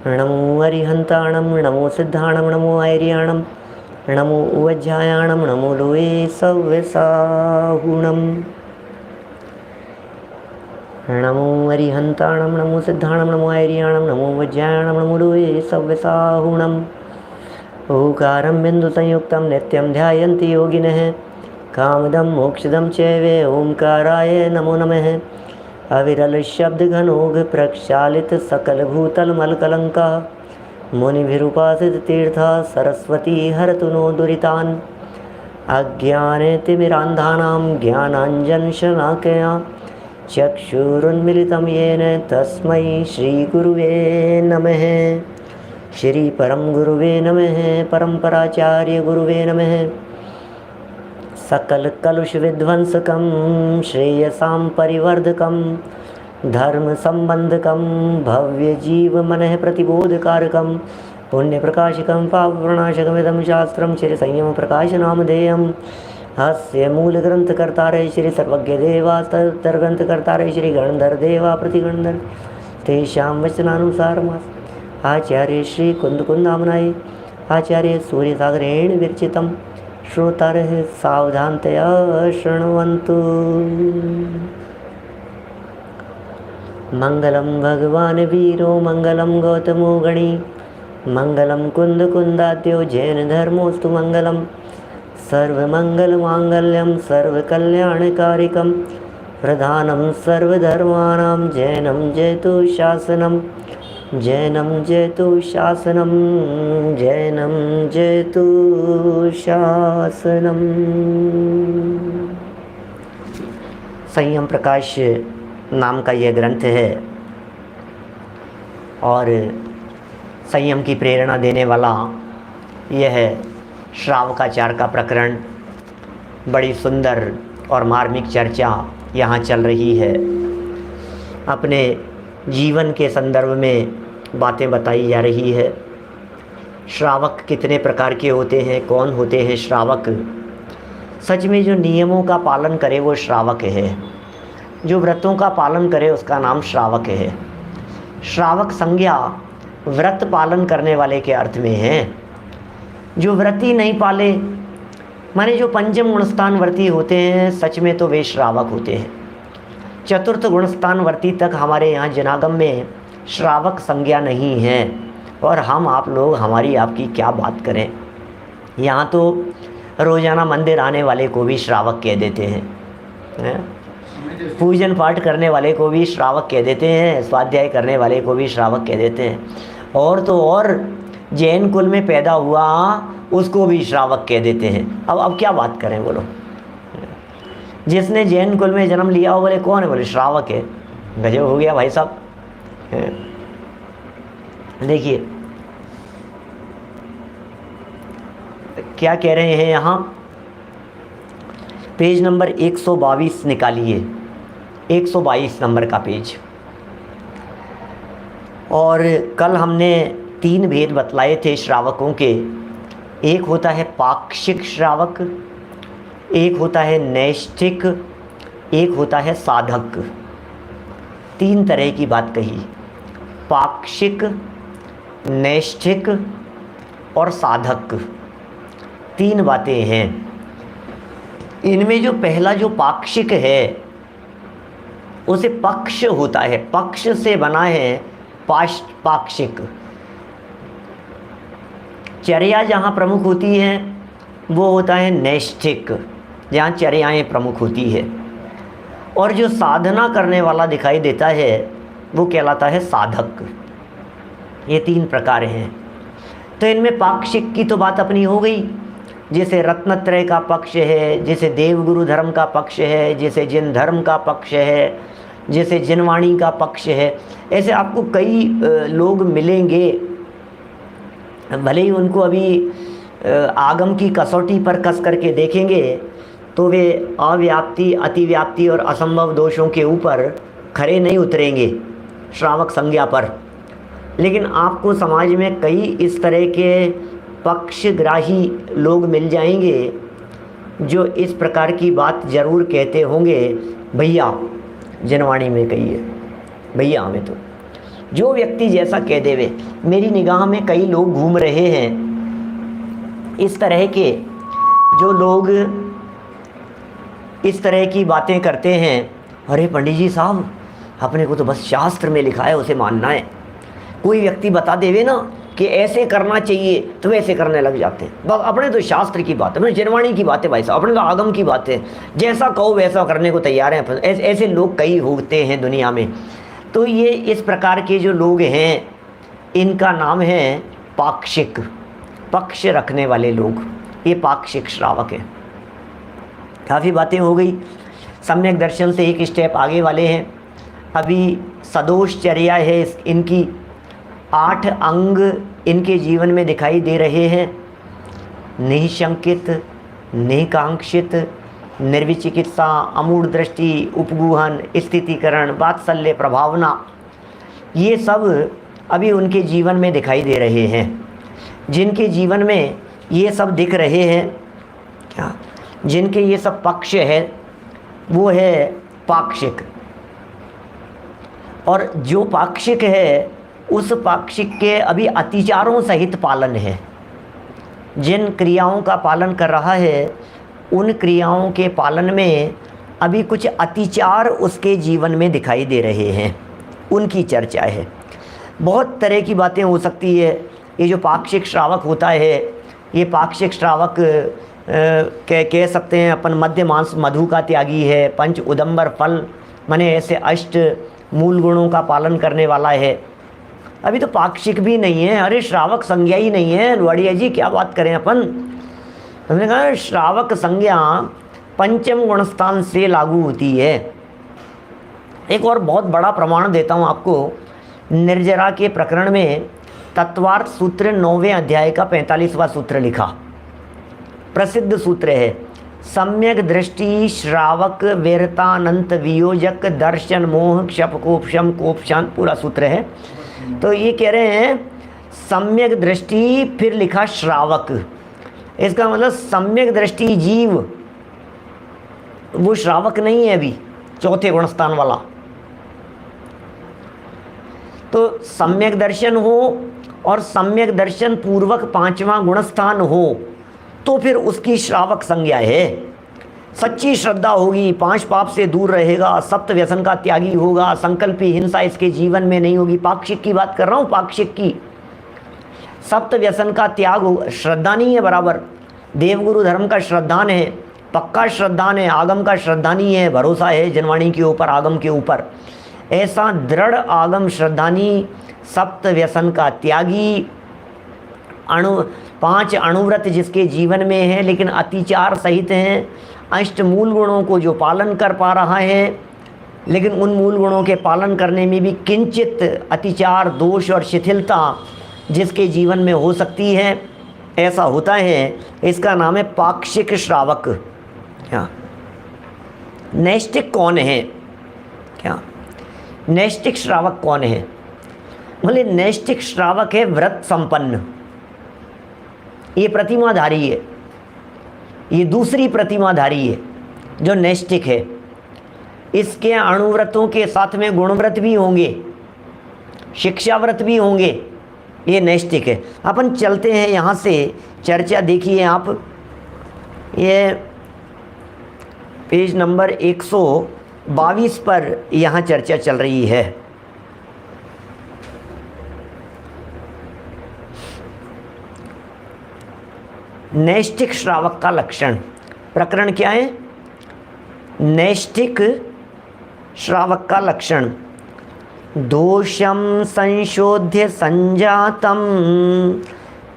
नमो अरिहंताणं नमो सिद्धाणं नमो आर्याणं नमो उवज्जायाणं नमो लोये सव्यसाहुणम्। नमो अरिहंताणं नमो सिद्धाणं नमो आर्याणं नमो उवज्जायाणं नमो लोये सव्यसाहुणम्। ओंकारं बिन्दुसंयुक्तं नित्यं ध्यायन्ति योगिनः कामदं मोक्षदं चैव ओंकाराय नमो नमः। अविरल शब्द घनोग प्रक्षालित सकल भूतल मलकलंका मुनिभिरुपासित तीर्था सरस्वती हरतु नो दुरितान्। अज्ञानतिमिरान्धानां ज्ञानाञ्जनशलाकया चक्षुरुन्मिलितं येन तस्मै श्रीगुरुवे नमः। श्री परम गुरुवे नमः। परम्पराचार्य गुरुवे नमः। सकल कलुष विध्वंसकं श्रेयसां परिवर्धकं धर्म संबंधकं भव्य जीव मनः प्रतिबोधकारकं पुण्य प्रकाशकं पाप प्रणाशकमिदं शास्त्रं श्री संयम प्रकाश नामधेयं। हस्य मूल ग्रंथकर्तारे श्री सर्वज्ञ देवा ग्रंथकर्तारे श्री गणधर देवा प्रतिगणधर तेषां वचनानुसारमास आचार्य श्री कुंदकुंदामनाय आचार्य सूर्यसागरेण विरचितं श्रोतारः सावधानतया शृण्वन्तु। मंगलम भगवान वीरो मंगलम गौतमो गणी मंगलम कुंदकुंदाद्यो जैन धर्मोस्तु मंगलम। सर्वमंगल मांगल्यम सर्वकल्याणकारिकम प्रधानम सर्वधर्माणां जैनम जयतु शासनम जैनम जयतु शासनम जैनम जयतु शासनम। संयम प्रकाश नाम का यह ग्रंथ है और संयम की प्रेरणा देने वाला यह श्रावकाचार का प्रकरण। बड़ी सुंदर और मार्मिक चर्चा यहाँ चल रही है। अपने जीवन के संदर्भ में बातें बताई जा रही है। श्रावक कितने प्रकार के होते हैं, कौन होते हैं श्रावक। सच में जो नियमों का पालन करे वो श्रावक है, जो व्रतों का पालन करे उसका नाम श्रावक है। श्रावक संज्ञा व्रत पालन करने वाले के अर्थ में है। जो व्रती नहीं पाले माने जो पंचम गुणस्थान व्रती होते हैं सच में तो वे श्रावक होते हैं। चतुर्थ गुणस्थान वर्ती तक हमारे यहाँ जनागम में श्रावक संज्ञा नहीं है और हम आप लोग हमारी आपकी क्या बात करें। यहाँ तो रोज़ाना मंदिर आने वाले को भी श्रावक कह देते हैं, पूजन पाठ करने वाले को भी श्रावक कह देते हैं, स्वाध्याय करने वाले को भी श्रावक कह देते हैं। और तो और जैन कुल में पैदा हुआ उसको भी श्रावक कह देते हैं। अब क्या बात करें बोलो। जिसने जैन कुल में जन्म लिया हो बोले कौन है, बोले श्रावक है। गजब हो गया भाई साहब। देखिए क्या कह रहे हैं यहाँ, पेज नंबर 122 निकालिए, 122 नंबर का पेज। और कल हमने 3 भेद बतलाए थे श्रावकों के। एक होता है पाक्षिक श्रावक, एक होता है नैष्ठिक, एक होता है साधक। 3 तरह की बात कही, पाक्षिक, नैष्ठिक और साधक। 3 बातें हैं। इनमें जो पहला जो पाक्षिक है उसे पक्ष होता है, पक्ष से बना है पाक्षिक। चर्या जहाँ प्रमुख होती है वो होता है नैष्ठिक, जहाँ चर्याएँ प्रमुख होती है। और जो साधना करने वाला दिखाई देता है वो कहलाता है साधक। ये 3 प्रकार हैं। तो इनमें पाक्षिक की तो बात अपनी हो गई, जैसे रत्नत्रय का पक्ष है, जैसे देवगुरु धर्म का पक्ष है, जैसे जिन धर्म का पक्ष है, जैसे जिनवाणी का पक्ष है। ऐसे आपको कई लोग मिलेंगे, भले ही उनको अभी आगम की कसौटी पर कस करके देखेंगे तो वे अव्याप्ति, अतिव्याप्ति और असंभव दोषों के ऊपर खरे नहीं उतरेंगे श्रावक संज्ञा पर। लेकिन आपको समाज में कई इस तरह के पक्षग्राही लोग मिल जाएंगे जो इस प्रकार की बात ज़रूर कहते होंगे, भैया जिनवाणी में कहिए, भैया हमें तो जो व्यक्ति जैसा कह देवे। मेरी निगाह में कई लोग घूम रहे हैं इस तरह के, जो लोग इस तरह की बातें करते हैं। अरे पंडित जी साहब, अपने को तो बस शास्त्र में लिखा है उसे मानना है। कोई व्यक्ति बता देवे ना कि ऐसे करना चाहिए तो वैसे करने लग जाते हैं। बस अपने तो शास्त्र की बात है, अपने जनवाणी की बात है भाई साहब, अपने तो आगम की बात है, जैसा कहो वैसा करने को तैयार हैं। ऐसे लोग कई होते हैं दुनिया में। तो ये इस प्रकार के जो लोग हैं, इनका नाम है पाक्षिक, पक्ष रखने वाले लोग। ये पाक्षिक श्रावक है। काफ़ी बातें हो गई। सम्यक दर्शन से एक स्टेप आगे वाले हैं। अभी सदोषचर्या है इनकी, 8 अंग इनके जीवन में दिखाई दे रहे हैं। निशंकित, निकांक्षित, निर्विचिकित्सा, अमूढ़ दृष्टि, उपगूहन, स्थितिकरण, वात्सल्य, प्रभावना, ये सब अभी उनके जीवन में दिखाई दे रहे हैं। जिनके जीवन में ये सब दिख रहे हैं, क्या जिनके ये सब पक्ष है, वो है पाक्षिक। और जो पाक्षिक है, उस पाक्षिक के अभी अतिचारों सहित पालन है। जिन क्रियाओं का पालन कर रहा है, उन क्रियाओं के पालन में अभी कुछ अतिचार उसके जीवन में दिखाई दे रहे हैं, उनकी चर्चा है। बहुत तरह की बातें हो सकती है। ये जो पाक्षिक श्रावक होता है, ये पाक्षिक श्रावक कह सकते हैं अपन मध्य मांस मधु का त्यागी है, पंच उदंबर फल माने ऐसे 8 मूल गुणों का पालन करने वाला है। अभी तो पाक्षिक भी नहीं है। अरे श्रावक संज्ञा ही नहीं है। लुआड़िया जी क्या बात करें अपन। हमने कहा श्रावक संज्ञा पंचम गुणस्थान से लागू होती है। एक और बहुत बड़ा प्रमाण देता हूँ आपको। निर्जरा के प्रकरण में तत्वार्थ सूत्र 9वें अध्याय का 45वां सूत्र लिखा, प्रसिद्ध सूत्र है। सम्यक दृष्टि श्रावक वीरतानंत वियोजक दर्शन मोह क्षप कोपशम कोपशांत, पूरा सूत्र है। तो ये कह रहे हैं सम्यक दृष्टि, फिर लिखा श्रावक। इसका मतलब सम्यक दृष्टि जीव वो श्रावक नहीं है अभी, चौथे गुणस्थान वाला। तो सम्यक दर्शन हो और सम्यक दर्शन पूर्वक 5वां गुणस्थान हो तो फिर उसकी श्रावक संज्ञा है। सच्ची श्रद्धा होगी, 5 पाप से दूर रहेगा, सप्त व्यसन का त्यागी होगा, संकल्पी हिंसा इसके जीवन में नहीं होगी। पाक्षिक की बात कर रहा हूँ, पाक्षिक की। सप्त व्यसन का त्याग हो, श्रद्धा नहीं है बराबर। देवगुरु धर्म का श्रद्धान है, पक्का श्रद्धान है, आगम का श्रद्धानी है, भरोसा है जनवाणी के ऊपर, आगम के ऊपर। ऐसा दृढ़ आगम श्रद्धानी, सप्त व्यसन का त्यागी, 5 अणुव्रत जिसके जीवन में है लेकिन अतिचार सहित हैं, 8 मूल गुणों को जो पालन कर पा रहा है, लेकिन उन मूल गुणों के पालन करने में भी किंचित अतिचार, दोष और शिथिलता जिसके जीवन में हो सकती है, ऐसा होता है। इसका नाम है पाक्षिक श्रावक। क्या नैष्टिक कौन है? क्या नैष्टिक श्रावक कौन है? बोले नैष्टिक श्रावक है व्रत संपन्न। ये प्रतिमाधारी है, ये दूसरी प्रतिमाधारी है जो नैष्टिक है। इसके अणुव्रतों के साथ में गुणव्रत भी होंगे, शिक्षाव्रत भी होंगे। ये नैष्टिक है। अपन चलते हैं यहाँ से, चर्चा देखिए आप। ये पेज नंबर 122 पर यहाँ चर्चा चल रही है। नैष्टिक श्रावक का लक्षण, प्रकरण क्या है? नैष्टिक श्रावक का लक्षण। दोषम संशोध्य संजातम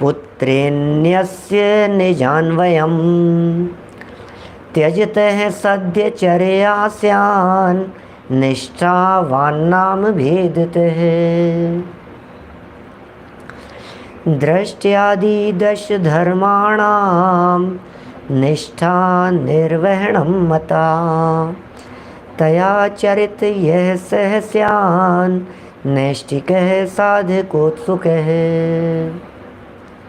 पुत्रेण्यस्य निजान्वयम् त्यजतः सद्य चर्यास्यान् निष्ठावान्नाम भेदतः। दृष्ट्यादि 10 धर्माणां निष्ठा निर्वहणं मता तया चरित यह सहस्यान् नैष्टिकः साधकोत्सुकः।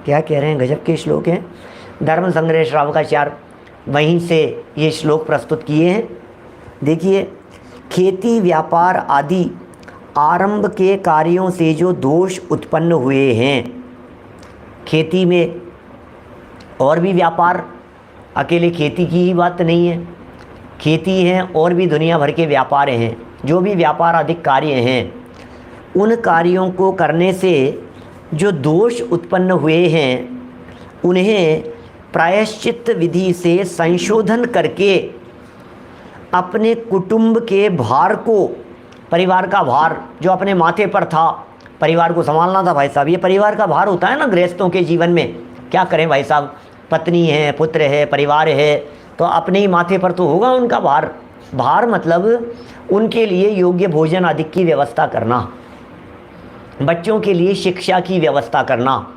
क्या कह रहे हैं? गजब के श्लोक हैं। धर्म संग्रह श्रावकाचार्य वहीं से ये श्लोक प्रस्तुत किए हैं। देखिए, खेती व्यापार आदि आरंभ के कार्यों से जो दोष उत्पन्न हुए हैं, खेती में और भी व्यापार, अकेले खेती की ही बात नहीं है, खेती है और भी दुनिया भर के व्यापार हैं, जो भी व्यापार अधिक कार्य हैं, उन कार्यों को करने से जो दोष उत्पन्न हुए हैं उन्हें प्रायश्चित विधि से संशोधन करके अपने कुटुंब के भार को, परिवार का भार जो अपने माथे पर था, परिवार को संभालना था भाई साहब, ये परिवार का भार होता है ना गृहस्थों के जीवन में। क्या करें भाई साहब, पत्नी है, पुत्र है, परिवार है, तो अपने ही माथे पर तो होगा उनका भार। भार मतलब उनके लिए योग्य भोजन आदि की व्यवस्था करना, बच्चों के लिए शिक्षा की व्यवस्था करना,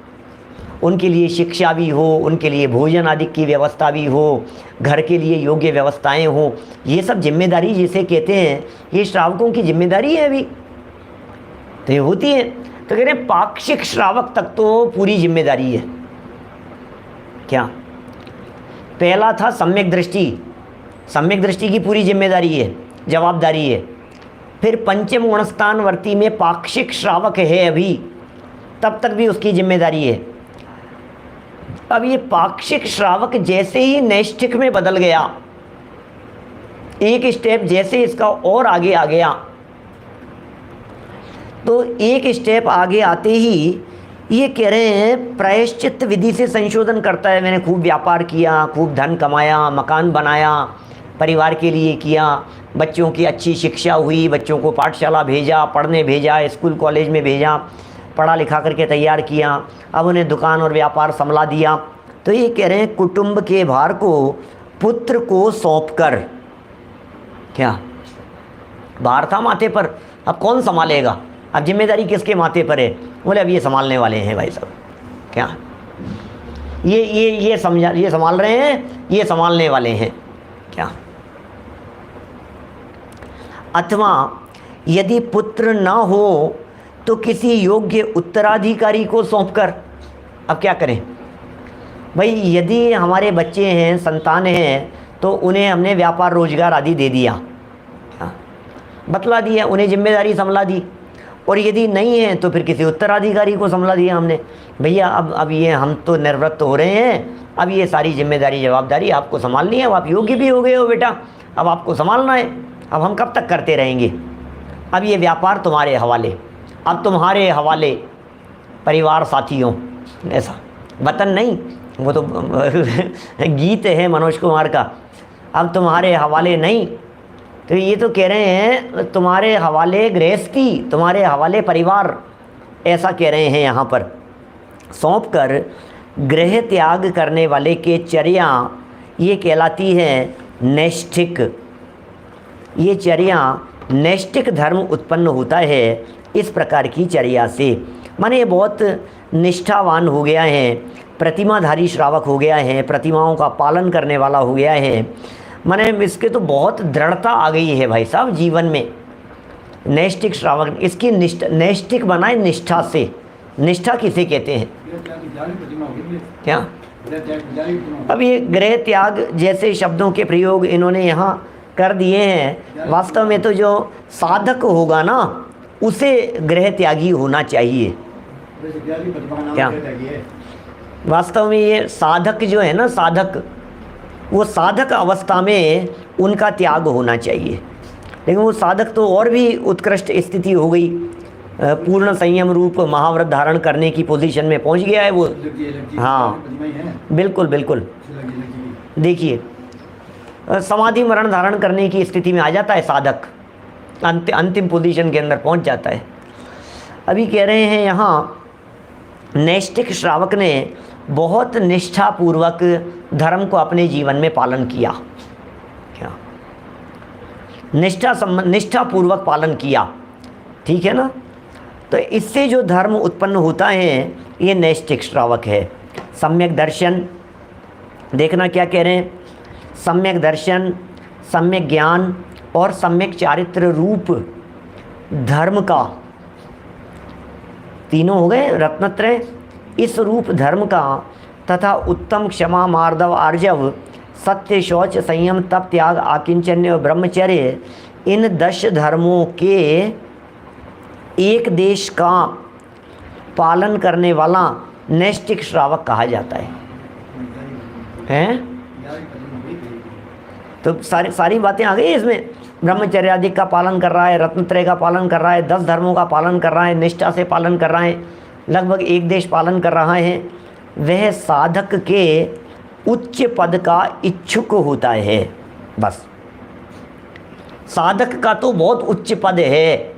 उनके लिए शिक्षा भी हो, उनके लिए भोजन आदि की व्यवस्था भी हो, घर के लिए योग्य व्यवस्थाएं हो, ये सब जिम्मेदारी जिसे कहते हैं, ये श्रावकों की जिम्मेदारी है अभी तो ये होती है। तो कह रहे हैं पाक्षिक श्रावक तक तो पूरी जिम्मेदारी है। क्या पहला था सम्यक दृष्टि, सम्यक दृष्टि की पूरी जिम्मेदारी है, जवाबदारी है। फिर पंचम गुणस्थानवर्ती में पाक्षिक श्रावक है अभी, तब तक भी उसकी जिम्मेदारी है। अब ये पाक्षिक श्रावक जैसे ही नैष्ठिक में बदल गया, एक स्टेप जैसे इसका और आगे आ गया, तो एक स्टेप आगे आते ही ये कह रहे हैं प्रायश्चित विधि से संशोधन करता है। मैंने खूब व्यापार किया, खूब धन कमाया, मकान बनाया, परिवार के लिए किया, बच्चों की अच्छी शिक्षा हुई, बच्चों को पाठशाला भेजा, पढ़ने भेजा, स्कूल कॉलेज में भेजा, पढ़ा लिखा करके तैयार किया, अब उन्हें दुकान और व्यापार संभला दिया। तो ये कह रहे हैं कुटुंब के भार को पुत्र को सौंपकर, क्या भार था माथे पर, अब कौन संभालेगा, अब जिम्मेदारी किसके माथे पर है? बोले अब ये संभालने वाले हैं भाई साहब। क्या ये समझा, ये संभाल रहे हैं, ये संभालने वाले हैं। क्या अथवा यदि पुत्र ना हो तो किसी योग्य उत्तराधिकारी को सौंपकर, अब क्या करें भाई, यदि हमारे बच्चे हैं, संतान हैं, तो उन्हें हमने व्यापार रोजगार आदि दे दिया, बतला दिया, उन्हें जिम्मेदारी संभला दी, और यदि नहीं है तो फिर किसी उत्तराधिकारी को संभला दिया हमने, भैया अब ये हम तो निवृत्त हो रहे हैं, अब ये सारी जिम्मेदारी जवाबदारी आपको संभालनी है, अब आप योग्य भी हो गए हो बेटा, अब आपको संभालना है, अब हम कब तक करते रहेंगे, अब ये व्यापार तुम्हारे हवाले, अब तुम्हारे हवाले परिवार साथियों, ऐसा वतन नहीं, वो तो गीत है मनोज कुमार का, अब तुम्हारे हवाले नहीं, तो ये तो कह रहे हैं तुम्हारे हवाले गृहस्थी, तुम्हारे हवाले परिवार, ऐसा कह रहे हैं यहाँ पर। सौंप कर गृह त्याग करने वाले के चर्या ये कहलाती है नैष्ठिक, ये चर्या नैष्ठिक धर्म उत्पन्न होता है इस प्रकार की चर्या से। माने ये बहुत निष्ठावान हो गया है, प्रतिमाधारी श्रावक हो गया है, प्रतिमाओं का पालन करने वाला हो गया है, माने इसके तो बहुत दृढ़ता आ गई है भाई साहब जीवन में। नैष्ठिक श्रावक, इसकी नैष्ठिक बनाए निष्ठा से। निष्ठा किसे कहते हैं? क्या अब ये गृह त्याग जैसे शब्दों के प्रयोग इन्होंने यहाँ कर दिए हैं, वास्तव में तो जो साधक होगा ना उसे गृह त्यागी होना चाहिए। क्या वास्तव में ये साधक जो है ना, साधक, वो साधक अवस्था में उनका त्याग होना चाहिए, लेकिन वो साधक तो और भी उत्कृष्ट स्थिति हो गई, पूर्ण संयम रूप महाव्रत धारण करने की पोजीशन में पहुंच गया है वो। हाँ बिल्कुल बिल्कुल, देखिए समाधि मरण धारण करने की स्थिति में आ जाता है साधक, अंतिम पोजीशन के अंदर पहुंच जाता है। अभी कह रहे हैं यहाँ नैष्ठिक श्रावक ने बहुत निष्ठापूर्वक धर्म को अपने जीवन में पालन किया। क्या निष्ठापूर्वक पालन किया, ठीक है ना, तो इससे जो धर्म उत्पन्न होता है ये नैष्ठिक श्रावक है। सम्यक दर्शन, देखना क्या कह रहे हैं, सम्यक दर्शन, सम्यक ज्ञान और सम्यक चारित्र रूप धर्म का, तीनों हो गए रत्नत्रय, इस रूप धर्म का तथा उत्तम क्षमा मार्दव आर्जव सत्य शौच संयम तप त्याग आकिंचन्य और ब्रह्मचर्य, इन 10 धर्मों के एक देश का पालन करने वाला नैष्ठिक श्रावक कहा जाता है। हैं? तो सारी बातें आ गई इसमें। ब्रह्मचर्य आदि का पालन कर रहा है, रत्नत्रय का पालन कर रहा है, 10 धर्मों का पालन कर रहा है, निष्ठा से पालन कर रहा है, लगभग एक देश पालन कर रहा है, वह साधक के उच्च पद का इच्छुक होता है। बस साधक का तो बहुत उच्च पद है,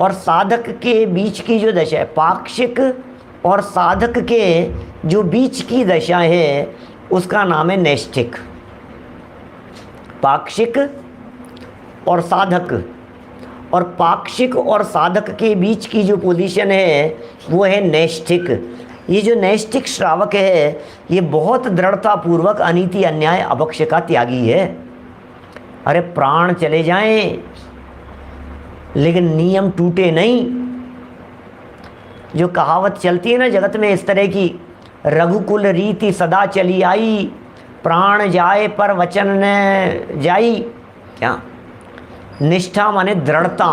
और साधक के बीच की जो दशा है, पाक्षिक और साधक के जो बीच की दशा है, उसका नाम है नैष्ठिक। पाक्षिक और साधक, और पाक्षिक और साधक के बीच की जो पोजीशन है वो है नैष्ठिक। ये जो नैष्ठिक श्रावक है ये बहुत दृढ़तापूर्वक अनीति अन्याय अभक्ष्य का त्यागी है। अरे प्राण चले जाएं लेकिन नियम टूटे नहीं। जो कहावत चलती है ना जगत में इस तरह की, रघुकुल रीति सदा चली आई, प्राण जाए पर वचन न जाई। क्या? निष्ठा माने दृढ़ता,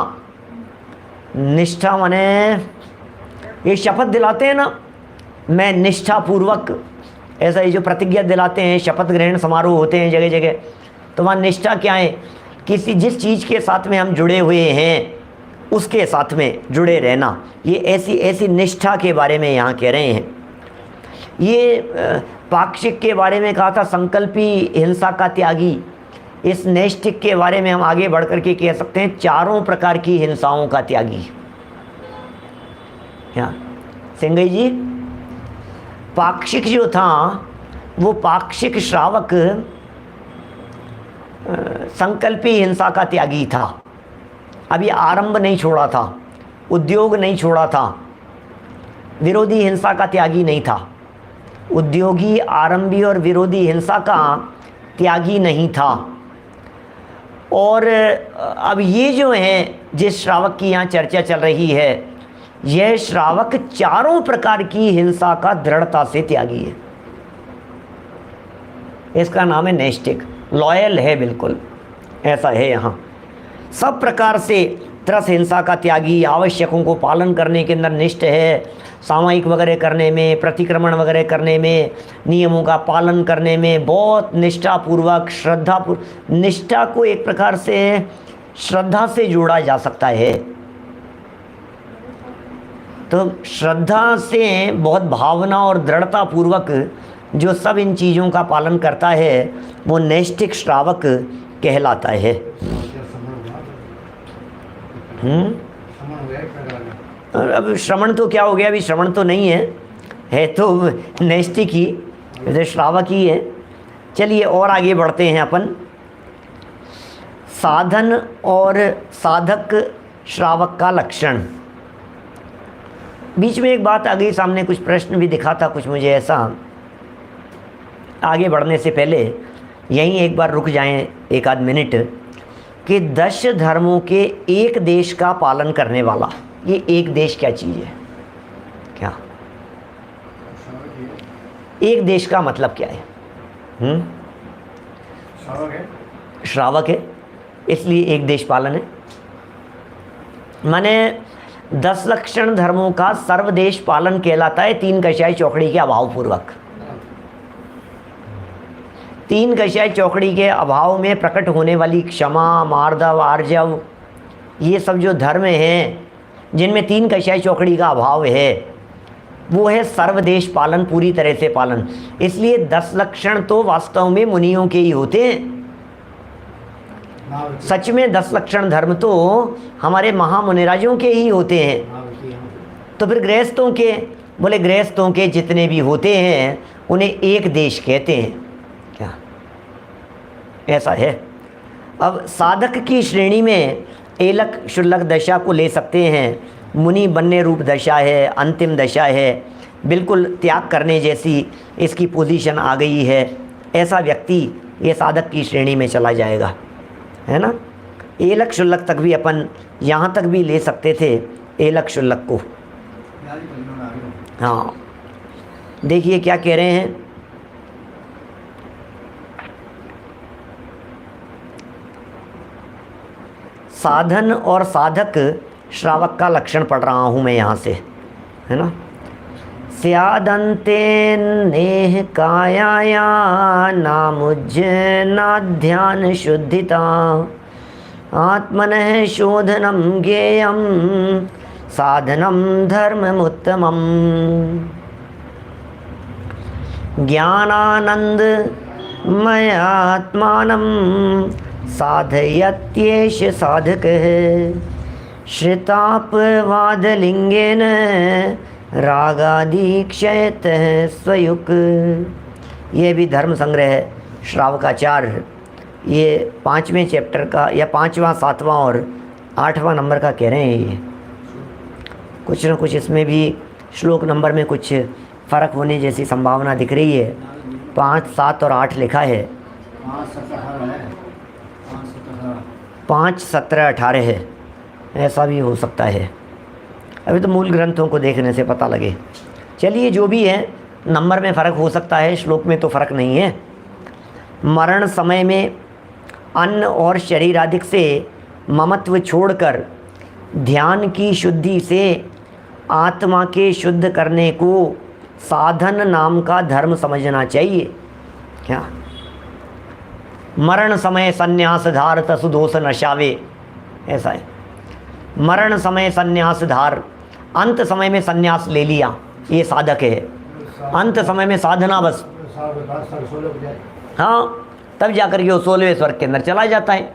निष्ठा माने ये शपथ दिलाते हैं ना, मैं निष्ठापूर्वक, ऐसा ये जो प्रतिज्ञा दिलाते हैं, शपथ ग्रहण समारोह होते हैं जगह जगह, तो वहाँ निष्ठा क्या है? किसी जिस चीज़ के साथ में हम जुड़े हुए हैं उसके साथ में जुड़े रहना। ये ऐसी निष्ठा के बारे में यहाँ कह रहे हैं। ये पाक्षिक के बारे में कहा था संकल्पी हिंसा का त्यागी। इस नैष्ठिक के बारे में हम आगे बढ़ कर के कह सकते हैं चारों प्रकार की हिंसाओं का त्यागी। क्या सिंगई जी? पाक्षिक जो था वो पाक्षिक श्रावक संकल्पी हिंसा का त्यागी था। अभी आरंभ नहीं छोड़ा था, उद्योग नहीं छोड़ा था, विरोधी हिंसा का त्यागी नहीं था। उद्योगी, आरंभी और विरोधी हिंसा का त्यागी नहीं था। और अब ये जो है जिस श्रावक की यहाँ चर्चा चल रही है, यह श्रावक चारों प्रकार की हिंसा का दृढ़ता से त्यागी है। इसका नाम है नैष्ठिक, लॉयल है, बिल्कुल ऐसा है। यहाँ सब प्रकार से त्रस हिंसा का त्यागी, आवश्यकों को पालन करने के अंदर निष्ठ है, सामयिक वगैरह करने में, प्रतिक्रमण वगैरह करने में, नियमों का पालन करने में बहुत निष्ठापूर्वक, श्रद्धापूर्वक। निष्ठा को एक प्रकार से श्रद्धा से जोड़ा जा सकता है। तो श्रद्धा से बहुत भावना और दृढ़तापूर्वक जो सब इन चीज़ों का पालन करता है वो नैष्ठिक श्रावक कहलाता है। अब श्रवण तो क्या हो गया? अभी श्रवण तो नहीं है तो नैष्ठिक ही, जैसे श्रावक ही है। चलिए और आगे बढ़ते हैं अपन। साधन और साधक श्रावक का लक्षण। बीच में एक बात आ गई सामने, कुछ प्रश्न भी दिखा था कुछ मुझे ऐसा। आगे बढ़ने से पहले यहीं एक बार रुक जाएं एक आध मिनट कि 10 धर्मों के एक देश का पालन करने वाला, ये एक देश क्या चीज़ है? क्या एक देश का मतलब क्या है? श्रावक है, इसलिए एक देश पालन है। माने 10 लक्षण धर्मों का सर्वदेश पालन कहलाता है 3 कषाय चौकड़ी के अभाव पूर्वक। 3 कषाय चौकड़ी के अभाव में प्रकट होने वाली क्षमा, मार्दव, आर्जव, ये सब जो धर्म हैं जिनमें 3 कषाय चौकड़ी का अभाव है, वो है सर्वदेश पालन, पूरी तरह से पालन। इसलिए 10 लक्षण तो वास्तव में मुनियों के ही होते हैं। सच में 10 लक्षण धर्म तो हमारे महामुनिराजों के ही होते हैं। तो फिर गृहस्थों के, बोले गृहस्थों के जितने भी होते हैं उन्हें एक देश कहते हैं। क्या ऐसा है? अब साधक की श्रेणी में एलक शुल्लक दशा को ले सकते हैं। मुनि बनने रूप दशा है, अंतिम दशा है, बिल्कुल त्याग करने जैसी इसकी पोजीशन आ गई है। ऐसा व्यक्ति ये साधक की श्रेणी में चला जाएगा, है ना। एलक शुल्लक तक भी अपन यहाँ तक भी ले सकते थे, एलक शुल्लक को। हाँ देखिए क्या कह रहे हैं। साधन और साधक श्रावक का लक्षण पढ़ रहा हूँ मैं यहाँ से, है ना। स्यादन्ते नेह कायाया नामुज्जनाध्यान शुद्धिता आत्मनः शोधनं ज्ञेयं साधनं धर्ममुत्तमम्। ज्ञानानन्दमयात्मानं साधयत्येष साधकः श्रितापवादलिंगेन रागादिक्षयतः स्वयुक। ये भी धर्म संग्रह श्रावकाचार्य, ये 5वें चैप्टर का या 5वां 7वां और 8वां नंबर का कह रहे हैं। ये कुछ न कुछ इसमें भी श्लोक नंबर में कुछ फ़र्क होने जैसी संभावना दिख रही है। 5, 7 और 8 लिखा है, 5, 17, 18 है, ऐसा भी हो सकता है। अभी तो मूल ग्रंथों को देखने से पता लगे। चलिए जो भी है, नंबर में फ़र्क हो सकता है, श्लोक में तो फ़र्क नहीं है। मरण समय में अन्न और शरीर आदि से ममत्व छोड़कर ध्यान की शुद्धि से आत्मा के शुद्ध करने को साधन नाम का धर्म समझना चाहिए। क्या मरण समय संन्यास धार तसु दोष नशावे, ऐसा है। मरण समय संन्यास धार, अंत समय में संन्यास ले लिया, ये साधक है। अंत समय में साधना बस, हाँ, तब जाकर के वो 16वें स्वर्ग के अंदर चला जाता है।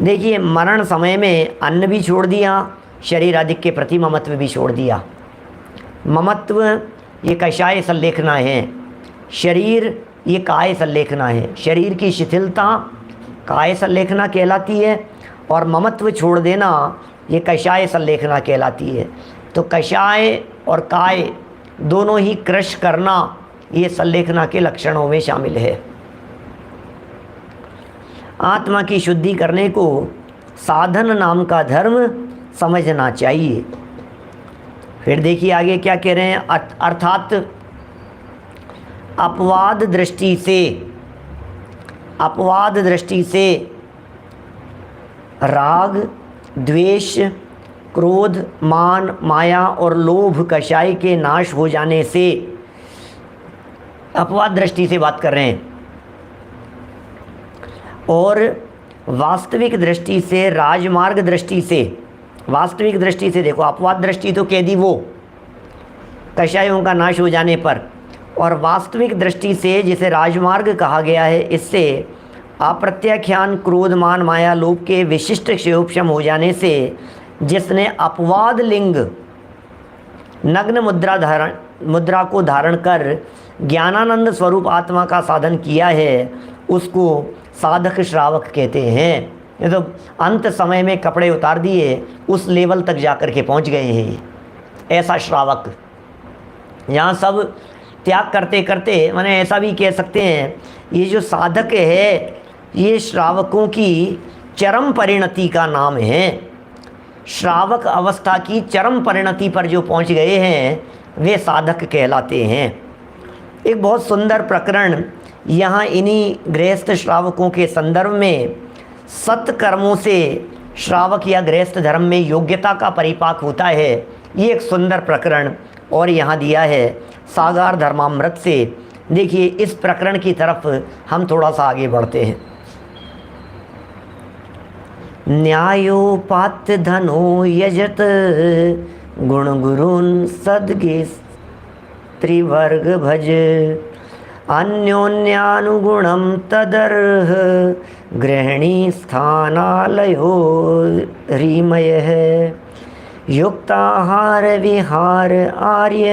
देखिए, मरण समय में अन्न भी छोड़ दिया, शरीर आदि के प्रति ममत्व भी छोड़ दिया। ममत्व ये कषाय संलेखना है, शरीर ये काय संलेखना है। शरीर की शिथिलता काय संलेखना कहलाती है और ममत्व छोड़ देना ये कषाय संलेखना कहलाती है। तो कषाय और काय दोनों ही क्रश करना ये संलेखना के लक्षणों में शामिल है। आत्मा की शुद्धि करने को साधन नाम का धर्म समझना चाहिए। फिर देखिए आगे क्या कह रहे हैं, अर्थात अपवाद दृष्टि से राग, द्वेष, क्रोध, मान, माया और लोभ कषाय के नाश हो जाने से, अपवाद दृष्टि से बात कर रहे हैं। और वास्तविक दृष्टि से, राजमार्ग दृष्टि से, वास्तविक दृष्टि से देखो, अपवाद दृष्टि तो कह दी वो कषायों का नाश हो जाने पर, और वास्तविक दृष्टि से जिसे राजमार्ग कहा गया है, इससे अप्रत्याख्यान क्रोध, मान, माया, लोभ के विशिष्ट क्षयोपशम हो जाने से जिसने अपवाद लिंग नग्न मुद्रा को धारण कर ज्ञानानंद स्वरूप आत्मा का साधन किया है, उसको साधक श्रावक कहते हैं। ये तो अंत समय में कपड़े उतार दिए, उस लेवल तक जाकर के पहुंच गए हैं ऐसा श्रावक। यहाँ सब त्याग करते करते, माने ऐसा भी कह सकते हैं, ये जो साधक है ये श्रावकों की चरम परिणति का नाम है। श्रावक अवस्था की चरम परिणति पर जो पहुंच गए हैं वे साधक कहलाते हैं। एक बहुत सुंदर प्रकरण यहाँ इन्हीं गृहस्थ श्रावकों के संदर्भ में सत्कर्मों से श्रावक या गृहस्थ धर्म में योग्यता का परिपाक होता है, ये एक सुंदर प्रकरण और यहाँ दिया है सागार धर्मामृत से। देखिए, इस प्रकरण की तरफ हम थोड़ा सा आगे बढ़ते हैं। न्यायोपात्य धनो यजत गुण गुरुन सद्गे त्रिवर्ग भज अन्योन्यानुगुणम तदर्ह गृहिणी स्थानालयो रीमय है युक्ताहार विहार आर्य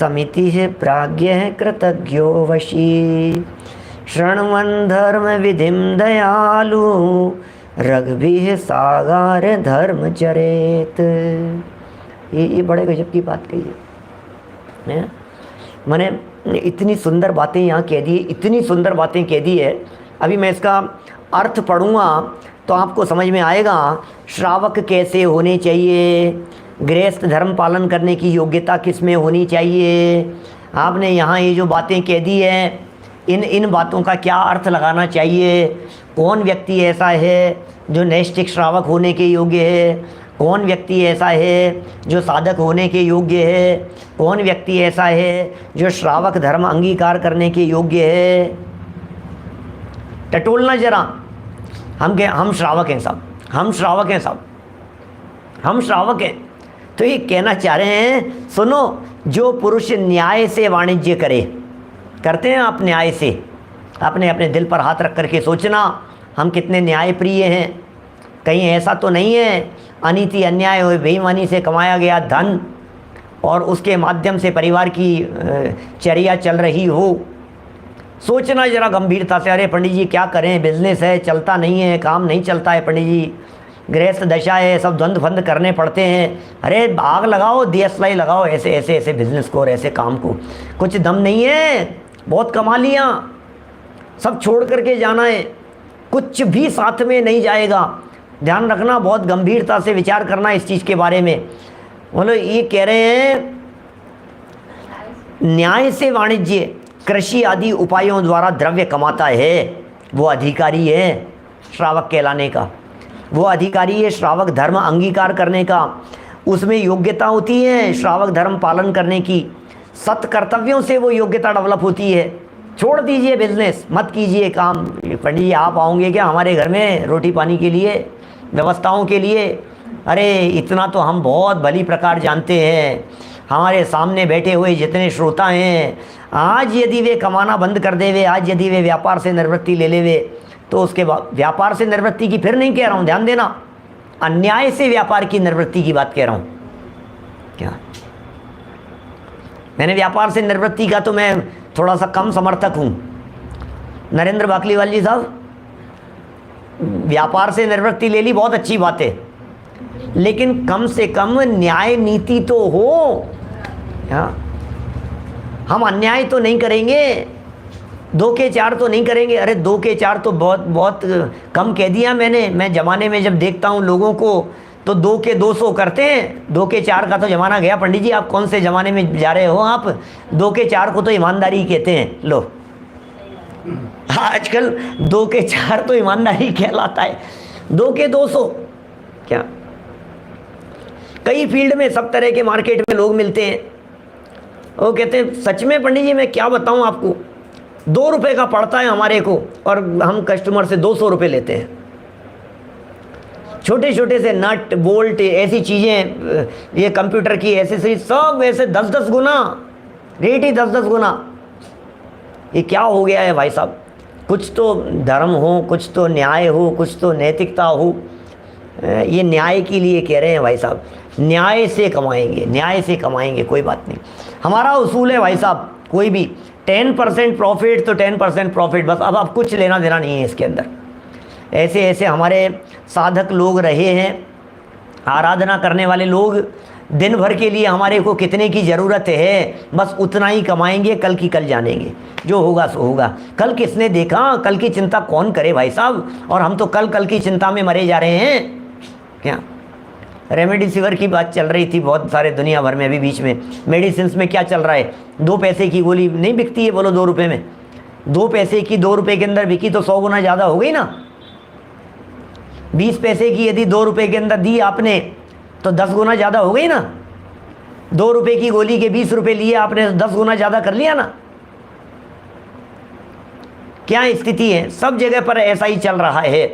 समिति प्राज्ञ कृतज्ञो वशी शृण्वन् धर्म विधिम दयालु रघुभिः सागार धर्म चरेत। ये बड़े गजब की बात कही है। मैंने इतनी सुंदर बातें यहाँ कह दी, इतनी सुंदर बातें कह दी है। अभी मैं इसका अर्थ पढ़ूँगा तो आपको समझ में आएगा श्रावक कैसे होने चाहिए, गृहस्थ धर्म पालन करने की योग्यता किस में होनी चाहिए। आपने यहाँ ये जो बातें कह दी है, इन बातों का क्या अर्थ लगाना चाहिए, कौन व्यक्ति ऐसा है जो नैष्ठिक श्रावक होने के योग्य है? कौन व्यक्ति ऐसा है जो साधक होने के योग्य है? कौन व्यक्ति ऐसा है जो श्रावक धर्म अंगीकार करने के योग्य है? टटोलना जरा। हम श्रावक हैं सब, हम श्रावक हैं सब, हम श्रावक हैं। तो ये कहना चाह रहे हैं, सुनो, जो पुरुष न्याय से वाणिज्य करते हैं आप न्याय से, अपने अपने दिल पर हाथ रख करके सोचना हम कितने न्याय प्रिय हैं। कहीं ऐसा तो नहीं है अनीति अन्याय हो, बेईमानी से कमाया गया धन और उसके माध्यम से परिवार की चर्या चल रही हो। सोचना जरा गंभीरता से, अरे पंडित जी क्या करें, बिजनेस है चलता नहीं है, काम नहीं चलता है पंडित जी, गृहस्थ दशा है, सब द्वंद फंद करने पड़ते हैं। अरे आग लगाओ, DSLI लगाओ ऐसे ऐसे ऐसे बिजनेस को और ऐसे काम को, कुछ दम नहीं है, बहुत कमा लिया, सब छोड़ करके जाना है, कुछ भी साथ में नहीं जाएगा। ध्यान रखना, बहुत गंभीरता से विचार करना इस चीज़ के बारे में। बोलो ये कह रहे हैं न्याय से वाणिज्य कृषि आदि उपायों द्वारा द्रव्य कमाता है, वो अधिकारी है श्रावक कहलाने का, वो अधिकारी है श्रावक धर्म अंगीकार करने का। उसमें योग्यता होती है श्रावक धर्म पालन करने की, सत कर्तव्यों से वो योग्यता डेवलप होती है। छोड़ दीजिए बिजनेस, मत कीजिए काम। पंडित जी आप आओगे क्या हमारे घर में रोटी पानी के लिए, व्यवस्थाओं के लिए? अरे इतना तो हम बहुत भली प्रकार जानते हैं, हमारे सामने बैठे हुए जितने श्रोता हैं, आज यदि वे कमाना बंद कर देवे, आज यदि वे व्यापार से निवृत्ति ले लेवे, तो उसके बाद व्यापार से निवृत्ति की फिर नहीं कह रहा हूँ, ध्यान देना, अन्याय से व्यापार की निवृत्ति की बात कह रहा हूँ। क्या मैंने व्यापार से निवृत्ति का तो मैं थोड़ा सा कम समर्थक हूँ। नरेंद्र बाकलीवाल जी साहब, व्यापार से निवृत्ति ले ली, बहुत अच्छी बात है, लेकिन कम से कम न्याय नीति तो हो। हम अन्याय तो नहीं करेंगे, 2 के 4 तो नहीं करेंगे। अरे 2 के 4 तो बहुत बहुत कम कह दिया मैंने। मैं ज़माने में जब देखता हूँ लोगों को तो 2 के 200 करते हैं, 2 के 4 का तो ज़माना गया। पंडित जी आप कौन से ज़माने में जा रहे हो? आप 2 के 4 को तो ईमानदारी कहते हैं। लो आजकल 2 के 4 तो ईमानदारी कहलाता है, 2 के 200 क्या? कई फील्ड में सब तरह के मार्केट में लोग मिलते हैं, वो कहते हैं सच में पंडित जी मैं क्या बताऊं आपको, 2 रुपए का पड़ता है हमारे को और हम कस्टमर से 200 रुपये लेते हैं। छोटे छोटे से नट बोल्ट ऐसी चीज़ें, ये कंप्यूटर की एसेसरीज सब वैसे 10-10 गुना रेट ही 10-10 गुना। ये क्या हो गया है भाई साहब? कुछ तो धर्म हो, कुछ तो न्याय हो, कुछ तो नैतिकता हो। ये न्याय के लिए कह रहे हैं भाई साहब, न्याय से कमाएंगे, न्याय से कमाएंगे, कोई बात नहीं। हमारा उसूल है भाई साहब, कोई भी 10% प्रॉफिट तो 10% प्रॉफिट, बस। अब कुछ लेना देना नहीं है इसके अंदर। ऐसे ऐसे हमारे साधक लोग रहे हैं, आराधना करने वाले लोग, दिन भर के लिए हमारे को कितने की ज़रूरत है, बस उतना ही कमाएंगे, कल की कल जानेंगे, जो होगा सो होगा। कल किसने देखा? कल की चिंता कौन करे भाई साहब? और हम तो कल की चिंता में मरे जा रहे हैं। क्या रेमडेसिविर की बात चल रही थी बहुत सारे दुनिया भर में, अभी बीच में मेडिसिन में क्या चल रहा है, 2 पैसे की गोली नहीं बिकती है, बोलो 2 रुपये में। 2 पैसे की 2 रुपये के अंदर बिकी तो 100 गुना ज़्यादा हो गई ना। 20 पैसे की यदि 2 रुपये के अंदर दी आपने तो 10 गुना ज़्यादा हो गई ना। 2 रुपये की गोली के 20 रुपये लिए आपने, 10 गुना ज़्यादा कर लिया ना। क्या स्थिति है? सब जगह पर ऐसा ही चल रहा है।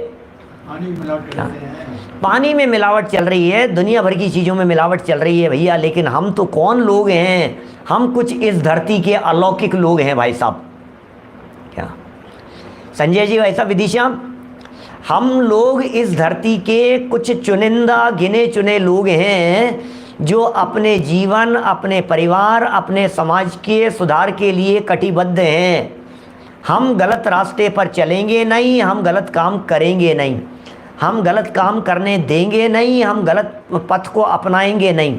पानी में मिलावट चल रही है, दुनिया भर की चीज़ों में मिलावट चल रही है भैया। लेकिन हम तो कौन लोग हैं? हम कुछ इस धरती के अलौकिक लोग हैं भाई साहब। क्या संजय जी, ऐसा विदिशा, हम लोग इस धरती के कुछ चुनिंदा गिने चुने लोग हैं जो अपने जीवन, अपने परिवार, अपने समाज के सुधार के लिए कटिबद्ध हैं। हम गलत रास्ते पर चलेंगे नहीं, हम गलत काम करेंगे नहीं, हम गलत काम करने देंगे नहीं, हम गलत पथ को अपनाएंगे नहीं,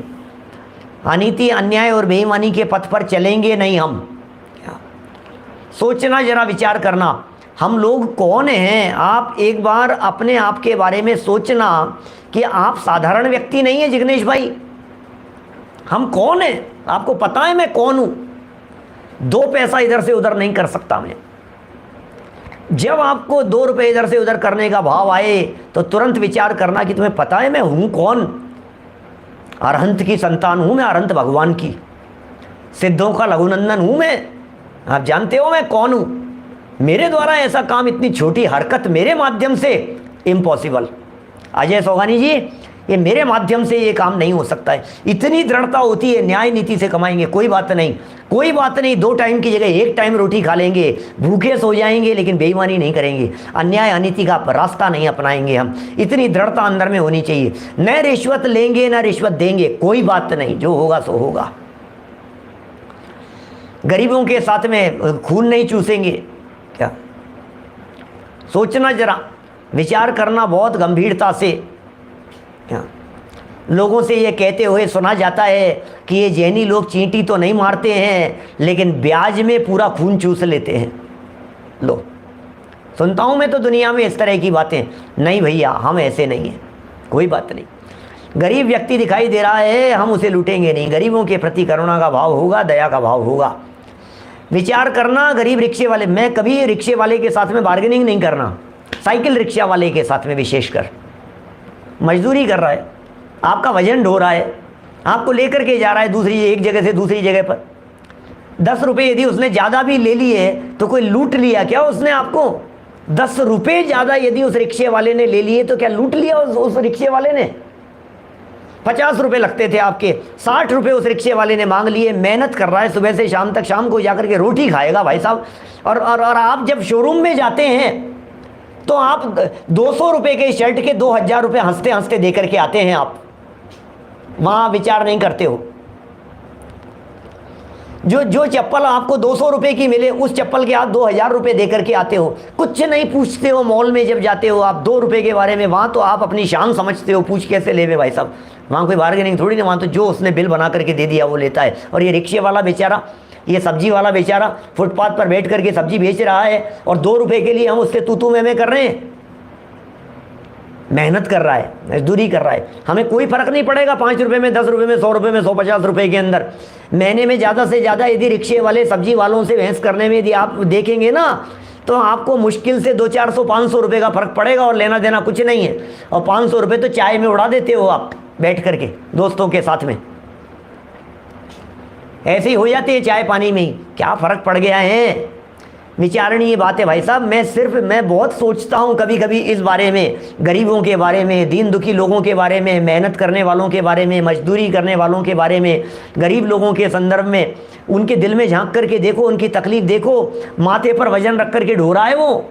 अनीति अन्याय और बेईमानी के पथ पर चलेंगे नहीं हम। सोचना, जरा विचार करना, हम लोग कौन हैं? आप एक बार अपने आप के बारे में सोचना कि आप साधारण व्यक्ति नहीं है जिग्नेश भाई। हम कौन हैं? आपको पता है मैं कौन हूँ? 2 पैसा इधर से उधर नहीं कर सकता मैं। जब आपको 2 रुपये इधर से उधर करने का भाव आए तो तुरंत विचार करना कि तुम्हें पता है मैं हूँ कौन? अरहंत की संतान हूँ मैं, अरहंत भगवान की, सिद्धों का लघुनंदन हूँ मैं। आप जानते हो मैं कौन हूँ? मेरे द्वारा ऐसा काम, इतनी छोटी हरकत मेरे माध्यम से इम्पॉसिबल। अजय सोगानी जी, ये मेरे माध्यम से ये काम नहीं हो सकता है। इतनी दृढ़ता होती है, न्याय नीति से कमाएंगे, कोई बात नहीं, कोई बात नहीं, 2 टाइम की जगह 1 टाइम रोटी खा लेंगे, भूखे सो जाएंगे, लेकिन बेईमानी नहीं करेंगे, अन्याय अनीति का रास्ता नहीं अपनाएंगे हम। इतनी दृढ़ता अंदर में होनी चाहिए। न रिश्वत लेंगे न रिश्वत देंगे, कोई बात नहीं, जो होगा सो होगा। गरीबों के साथ में खून नहीं चूसेंगे। क्या सोचना, जरा विचार करना बहुत गंभीरता से। क्या लोगों से ये कहते हुए सुना जाता है कि ये जैनी लोग चींटी तो नहीं मारते हैं, लेकिन ब्याज में पूरा खून चूस लेते हैं। लो, सुनता हूँ मैं तो दुनिया में इस तरह की बातें। नहीं भैया, हम ऐसे नहीं हैं, कोई बात नहीं। गरीब व्यक्ति दिखाई दे रहा है, हम उसे लूटेंगे नहीं। गरीबों के प्रति करुणा का भाव होगा, दया का भाव होगा। विचार करना, गरीब रिक्शे वाले, मैं कभी रिक्शे वाले के साथ में बार्गेनिंग नहीं करना। साइकिल रिक्शा वाले के साथ में विशेषकर, मजदूरी कर रहा है, आपका वजन ढो रहा है, आपको लेकर के जा रहा है दूसरी एक जगह से दूसरी जगह पर। 10 रुपये यदि उसने ज़्यादा भी ले लिए तो कोई लूट लिया क्या उसने आपको? 10 रुपये ज़्यादा यदि उस रिक्शे वाले ने ले लिए तो क्या लूट लिया उस रिक्शे वाले ने? 50 रुपये लगते थे आपके, 60 रुपये उस रिक्शे वाले ने मांग लिए। मेहनत कर रहा है सुबह से शाम तक, शाम को जाकर के रोटी खाएगा भाई साहब। और आप जब शोरूम में जाते हैं तो आप 200 रुपये के शर्ट के 2000 रुपये हंसते हंसते दे करके आते हैं। आप वहाँ विचार नहीं करते हो। जो चप्पल आपको 200 रुपये की मिले, उस चप्पल के आप 2000 रुपये दे करके आते हो। कुछ नहीं पूछते हो। मॉल में जब जाते हो आप 2 रुपये के बारे में, वहाँ तो आप अपनी शान समझते हो, पूछ कैसे ले भाई साहब। वहाँ कोई बार्गेनिंग थोड़ी ना, वहाँ तो जो उसने बिल बना करके दे दिया वो लेता है। और ये रिक्शे वाला बेचारा, ये सब्जी वाला बेचारा फुटपाथ पर बैठ करके सब्जी बेच रहा है और 2 रुपये के लिए हम उससे तू मैं कर रहे हैं। मेहनत कर रहा है, मजदूरी कर रहा है, हमें कोई फर्क नहीं पड़ेगा 5 रुपये में, 10 रुपये में, 100 रुपये में, 150 रुपये के अंदर। महीने में ज़्यादा से ज़्यादा यदि रिक्शे वाले सब्जी वालों से बहस करने में यदि आप देखेंगे ना, तो आपको मुश्किल से 200-400-500 रुपये का फर्क पड़ेगा और लेना देना कुछ नहीं है। और 500 रुपये तो चाय में उड़ा देते हो आप बैठ करके दोस्तों के साथ में, ऐसे ही हो जाती है चाय पानी में ही। क्या फ़र्क पड़ गया है? विचारणीय बात है भाई साहब। मैं बहुत सोचता हूँ कभी कभी इस बारे में, गरीबों के बारे में, दीन दुखी लोगों के बारे में, मेहनत करने वालों के बारे में, मजदूरी करने वालों के बारे में, गरीब लोगों के संदर्भ में। उनके दिल में झांक करके देखो, उनकी तकलीफ देखो। माथे पर वजन रख करके ढो रहा है वो।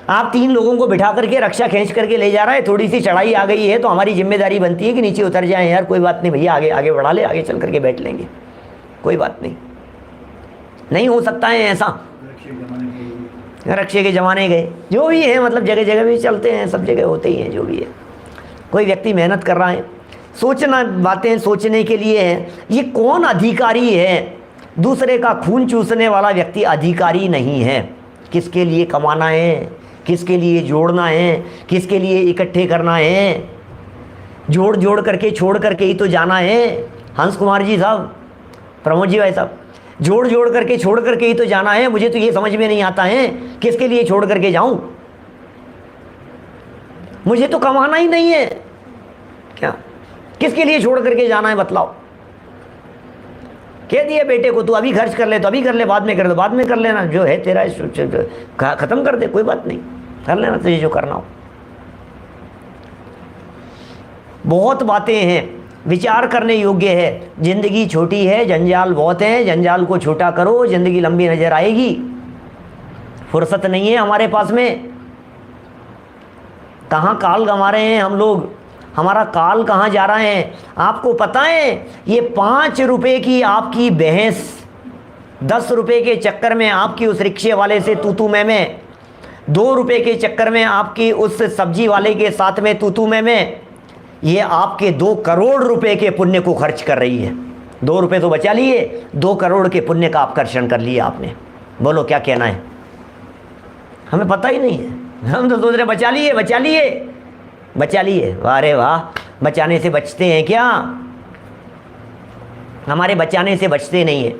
आप 3 लोगों को बिठा करके रक्षा खींच करके ले जा रहा है। थोड़ी सी चढ़ाई आ गई है तो हमारी जिम्मेदारी बनती है कि नीचे उतर जाएं। यार कोई बात नहीं भैया, आगे आगे बढ़ा ले, आगे चल करके बैठ लेंगे, कोई बात नहीं। नहीं हो सकता है ऐसा। रक्षे के ज़माने गए, जो भी है, मतलब जगह जगह भी चलते हैं, सब जगह होते ही हैं, जो भी है। कोई व्यक्ति मेहनत कर रहा है, सोचना, बातें सोचने के लिए हैं। ये कौन अधिकारी है? दूसरे का खून चूसने वाला व्यक्ति अधिकारी नहीं है। किसके लिए कमाना है, किसके लिए जोड़ना है, किसके लिए इकट्ठे करना है? जोड़ जोड़ करके छोड़ करके ही तो जाना है। हंस कुमार जी साहब, प्रमोद जी भाई साहब, जोड़ जोड़ करके छोड़ करके ही तो जाना है। मुझे तो ये समझ में नहीं आता है किसके लिए छोड़ करके जाऊं। मुझे तो कमाना ही नहीं है, क्या किसके लिए छोड़ करके जाना है बतलाओ? कह दिया बेटे को, तू अभी खर्च कर ले तो अभी कर ले, बाद में कर दो बाद में कर लेना, जो है तेरा खत्म कर दे, कोई बात नहीं, कर लेना तुझे जो करना हो। बहुत बातें हैं, विचार करने योग्य है। जिंदगी छोटी है, जंजाल बहुत है, जंजाल को छोटा करो, जिंदगी लंबी नजर आएगी। फुर्सत नहीं है हमारे पास में। कहाँ काल गंवा रहे हैं हम लोग, हमारा काल कहाँ जा रहा है? आपको पता है, ये 5 रुपए की आपकी बहस, 10 रुपए के चक्कर में आपकी उस रिक्शे वाले से तू मैं, 2 रुपए के चक्कर में आपकी उस सब्जी वाले के साथ में तू मैं, ये आपके 2 करोड़ रुपए के पुण्य को खर्च कर रही है। 2 रुपए तो बचा लिए, 2 करोड़ के पुण्य का आकर्षण कर लिया आपने। बोलो क्या कहना है? हमें पता ही नहीं है, हम तो सोच रहे बचा लिए बचा लिए बचा लिए। वाह रे वाह, बचाने से बचते हैं क्या? हमारे बचाने से बचते नहीं है।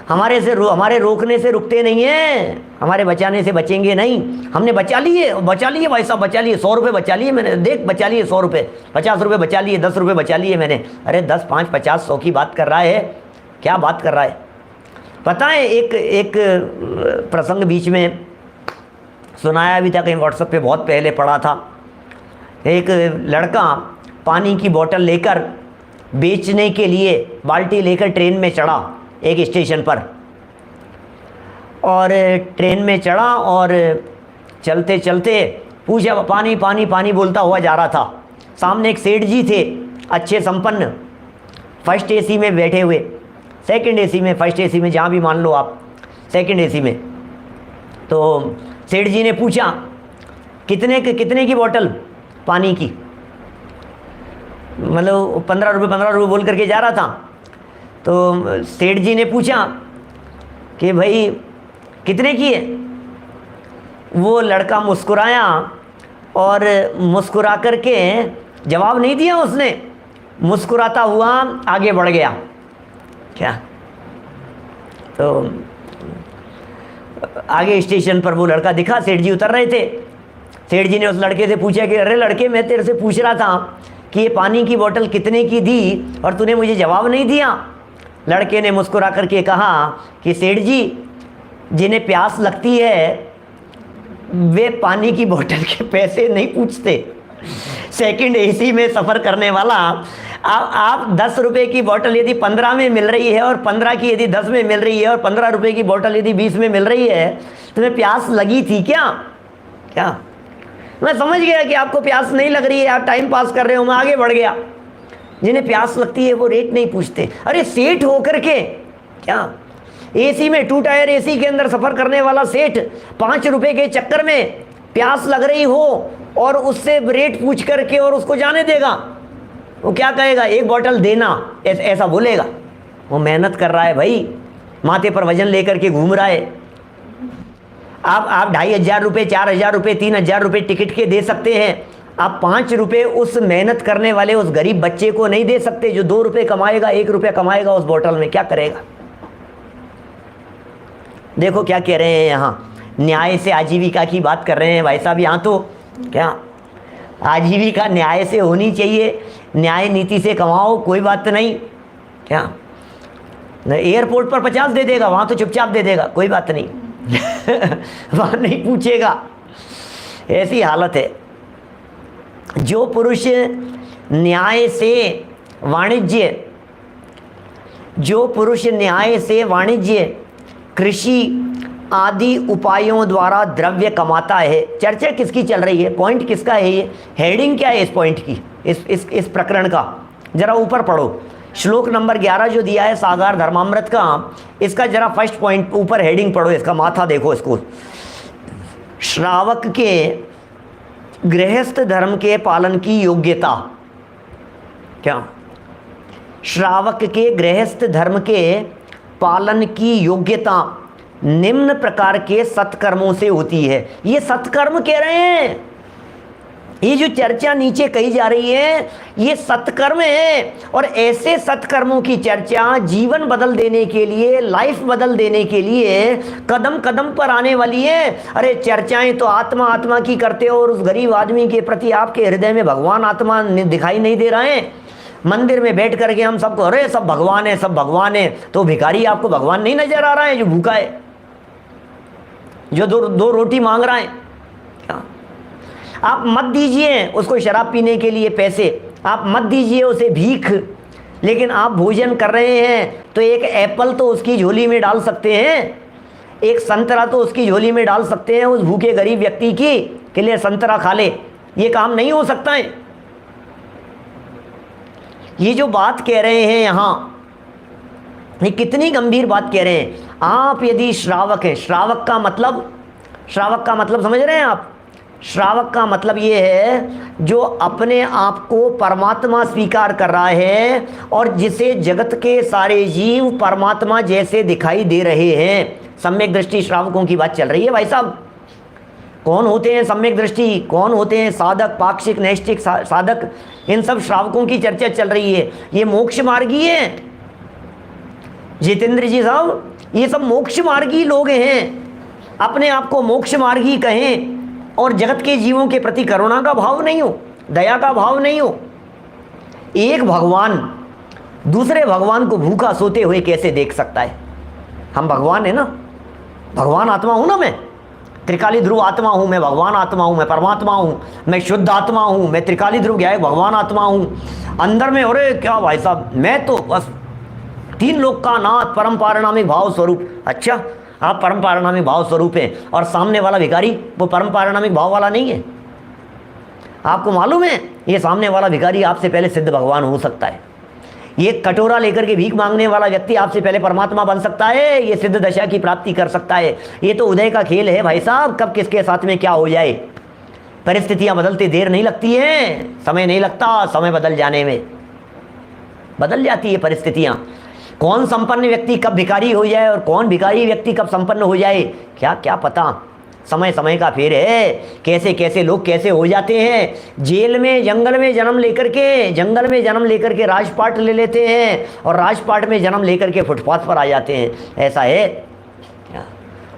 हमारे रोकने से रुकते नहीं हैं, हमारे बचाने से बचेंगे नहीं। हमने बचा लिए भाई साहब, बचा लिए 100 रुपये बचा लिए मैंने, देख बचा लिए 100 रुपये, 50 रुपये बचा लिए, 10 रुपये बचा लिए मैंने। अरे 10, 5, 50, 100 की बात कर रहा है, क्या बात कर रहा है? पता है एक प्रसंग बीच में सुनाया भी था, कहीं व्हाट्सएप पे बहुत पहले पढ़ा था। एक लड़का पानी की बोतल लेकर बेचने के लिए बाल्टी लेकर ट्रेन में चढ़ा एक स्टेशन पर, और ट्रेन में चढ़ा और चलते चलते पूछा, पानी पानी पानी बोलता हुआ जा रहा था। सामने एक सेठ जी थे, अच्छे संपन्न, फर्स्ट एसी में बैठे हुए, सेकंड एसी में, फर्स्ट एसी में, जहाँ भी मान लो आप, सेकंड एसी में। तो सेठ जी ने पूछा, कितने की बोतल पानी की? मतलब 15 रुपये बोल करके जा रहा था। तो सेठ जी ने पूछा कि भाई कितने की है? वो लड़का मुस्कुराया और मुस्कुरा करके जवाब नहीं दिया उसने, मुस्कुराता हुआ आगे बढ़ गया। क्या? तो आगे स्टेशन पर वो लड़का दिखा, सेठ जी उतर रहे थे। सेठ जी ने उस लड़के से पूछा कि अरे लड़के, मैं तेरे से पूछ रहा था कि ये पानी की बोतल कितने की दी और तूने मुझे जवाब नहीं दिया। लड़के ने मुस्कुरा करके कहा कि सेठ जी, जिन्हें प्यास लगती है वे पानी की बोतल के पैसे नहीं पूछते। सेकंड एसी में सफ़र करने वाला, आप 10 रुपये की बोतल यदि 15 में मिल रही है और 15 की यदि 10 में मिल रही है और 15 रुपये की बोतल यदि 20 में मिल रही है, तुम्हें प्यास लगी थी क्या? क्या? मैं समझ गया कि आपको प्यास नहीं लग रही है, आप टाइम पास कर रहे हो, मैं आगे बढ़ गया। जिन्हें प्यास लगती है वो रेट नहीं पूछते। अरे सेठ होकर के क्या, एसी में, 2 टायर एसी के अंदर सफ़र करने वाला सेठ 5 रुपये के चक्कर में प्यास लग रही हो और उससे रेट पूछ करके और उसको जाने देगा? वो क्या कहेगा? एक बोतल देना, ऐसा बोलेगा? वो मेहनत कर रहा है भाई, माथे पर वजन लेकर के घूम रहा है। आप 2500 रुपये, 4000 रुपये, 3000 रुपये टिकट के दे सकते हैं, आप 5 रुपये उस मेहनत करने वाले उस गरीब बच्चे को नहीं दे सकते जो 2 रुपये कमाएगा, 1 रुपया कमाएगा उस बोतल में? क्या करेगा? देखो क्या कह रहे हैं यहाँ, न्याय से आजीविका की बात कर रहे हैं भाई साहब। यहाँ तो क्या आजीविका न्याय से होनी चाहिए, न्याय नीति से कमाओ, कोई बात नहीं। क्या एयरपोर्ट पर 50 दे देगा, वहाँ तो चुपचाप दे देगा, कोई बात नहीं। वहाँ नहीं पूछेगा, ऐसी हालत है। जो पुरुष न्याय से वाणिज्य, कृषि आदि उपायों द्वारा द्रव्य कमाता है। चर्चा किसकी चल रही है? पॉइंट किसका है? ये हेडिंग क्या है इस पॉइंट की, इस प्रकरण का? जरा ऊपर पढ़ो, श्लोक नंबर 11 जो दिया है सागर धर्मामृत का, इसका जरा फर्स्ट पॉइंट ऊपर हेडिंग पढ़ो, इसका माथा देखो इसको। श्रावक के गृहस्थ धर्म के पालन की योग्यता। क्या? श्रावक के गृहस्थ धर्म के पालन की योग्यता निम्न प्रकार के सत्कर्मों से होती है। ये सत्कर्म कह रहे हैं, ये जो चर्चा नीचे कही जा रही है ये सत्कर्म है। और ऐसे सत्कर्मों की चर्चा जीवन बदल देने के लिए, लाइफ बदल देने के लिए कदम कदम पर आने वाली है। अरे चर्चाएं तो आत्मा की करते हो और उस गरीब आदमी के प्रति आपके हृदय में भगवान आत्मा दिखाई नहीं दे रहा है। मंदिर में बैठ करके हम सबको अरे सब भगवान है, सब भगवान है, तो भिखारी आपको भगवान नहीं नजर आ रहा है जो भूखा है, जो दो रोटी मांग रहा है? क्या? आप मत दीजिए उसको शराब पीने के लिए पैसे, आप मत दीजिए उसे भीख, लेकिन आप भोजन कर रहे हैं तो एक एप्पल तो उसकी झोली में डाल सकते हैं, एक संतरा तो उसकी झोली में डाल सकते हैं उस भूखे गरीब व्यक्ति की के लिए संतरा खा ले। ये काम नहीं हो सकता है? ये जो बात कह रहे हैं यहाँ, ये कितनी गंभीर बात कह रहे हैं। आप यदि श्रावक हैं, श्रावक का मतलब समझ रहे हैं आप? श्रावक का मतलब ये है जो अपने आप को परमात्मा स्वीकार कर रहा है और जिसे जगत के सारे जीव परमात्मा जैसे दिखाई दे रहे हैं। सम्यक दृष्टि श्रावकों की बात चल रही है भाई साहब। कौन होते हैं सम्यक दृष्टि, कौन होते हैं साधक, पाक्षिक नैष्ठिक साधक, इन सब श्रावकों की चर्चा चल रही है। ये मोक्ष मार्गी है जितेंद्र जी साहब, ये सब मोक्ष मार्गी लोग हैं, अपने आप को मोक्ष मार्गी कहें और जगत के जीवों के प्रति करुणा का भाव नहीं हो, दया का भाव नहीं हो। एक भगवान दूसरे भगवान को भूखा सोते हुए कैसे देख सकता है? हम भगवान है ना, भगवान आत्मा हूं ना, मैं त्रिकाली ध्रुव आत्मा हूं, मैं भगवान आत्मा हूं, मैं परमात्मा हूं, मैं शुद्ध आत्मा हूं, मैं त्रिकाली ध्रुव क्या है भगवान आत्मा हूं अंदर में। अरे क्या भाई साहब, मैं तो बस तीन लोक का नाथ परम पारिणामिक भाव स्वरूप। अच्छा, आप परम पारिणामिक भाव स्वरूप हैं और सामने वाला भिखारी वो परम पारिणामिक भाव वाला नहीं है। आपको मालूम है ये सामने वाला भिखारी आपसे पहले सिद्ध भगवान हो सकता है। ये कटोरा लेकर के भीख मांगने वाला व्यक्ति आपसे पहले परमात्मा बन सकता है, ये सिद्ध दशा की प्राप्ति कर सकता है। ये तो उदय का खेल है भाई साहब, कब किसके साथ में क्या हो जाए। परिस्थितियां बदलते देर नहीं लगती हैं, समय नहीं लगता, समय बदल जाने में बदल जाती है परिस्थितियां। कौन संपन्न व्यक्ति कब भिखारी हो जाए और कौन भिखारी व्यक्ति कब संपन्न हो जाए, क्या क्या पता। समय समय का फेर है, कैसे कैसे लोग कैसे हो जाते हैं। जेल में जंगल में जन्म लेकर के राजपाट ले लेते हैं और राजपाट में जन्म लेकर के फुटपाथ पर आ जाते हैं, ऐसा है।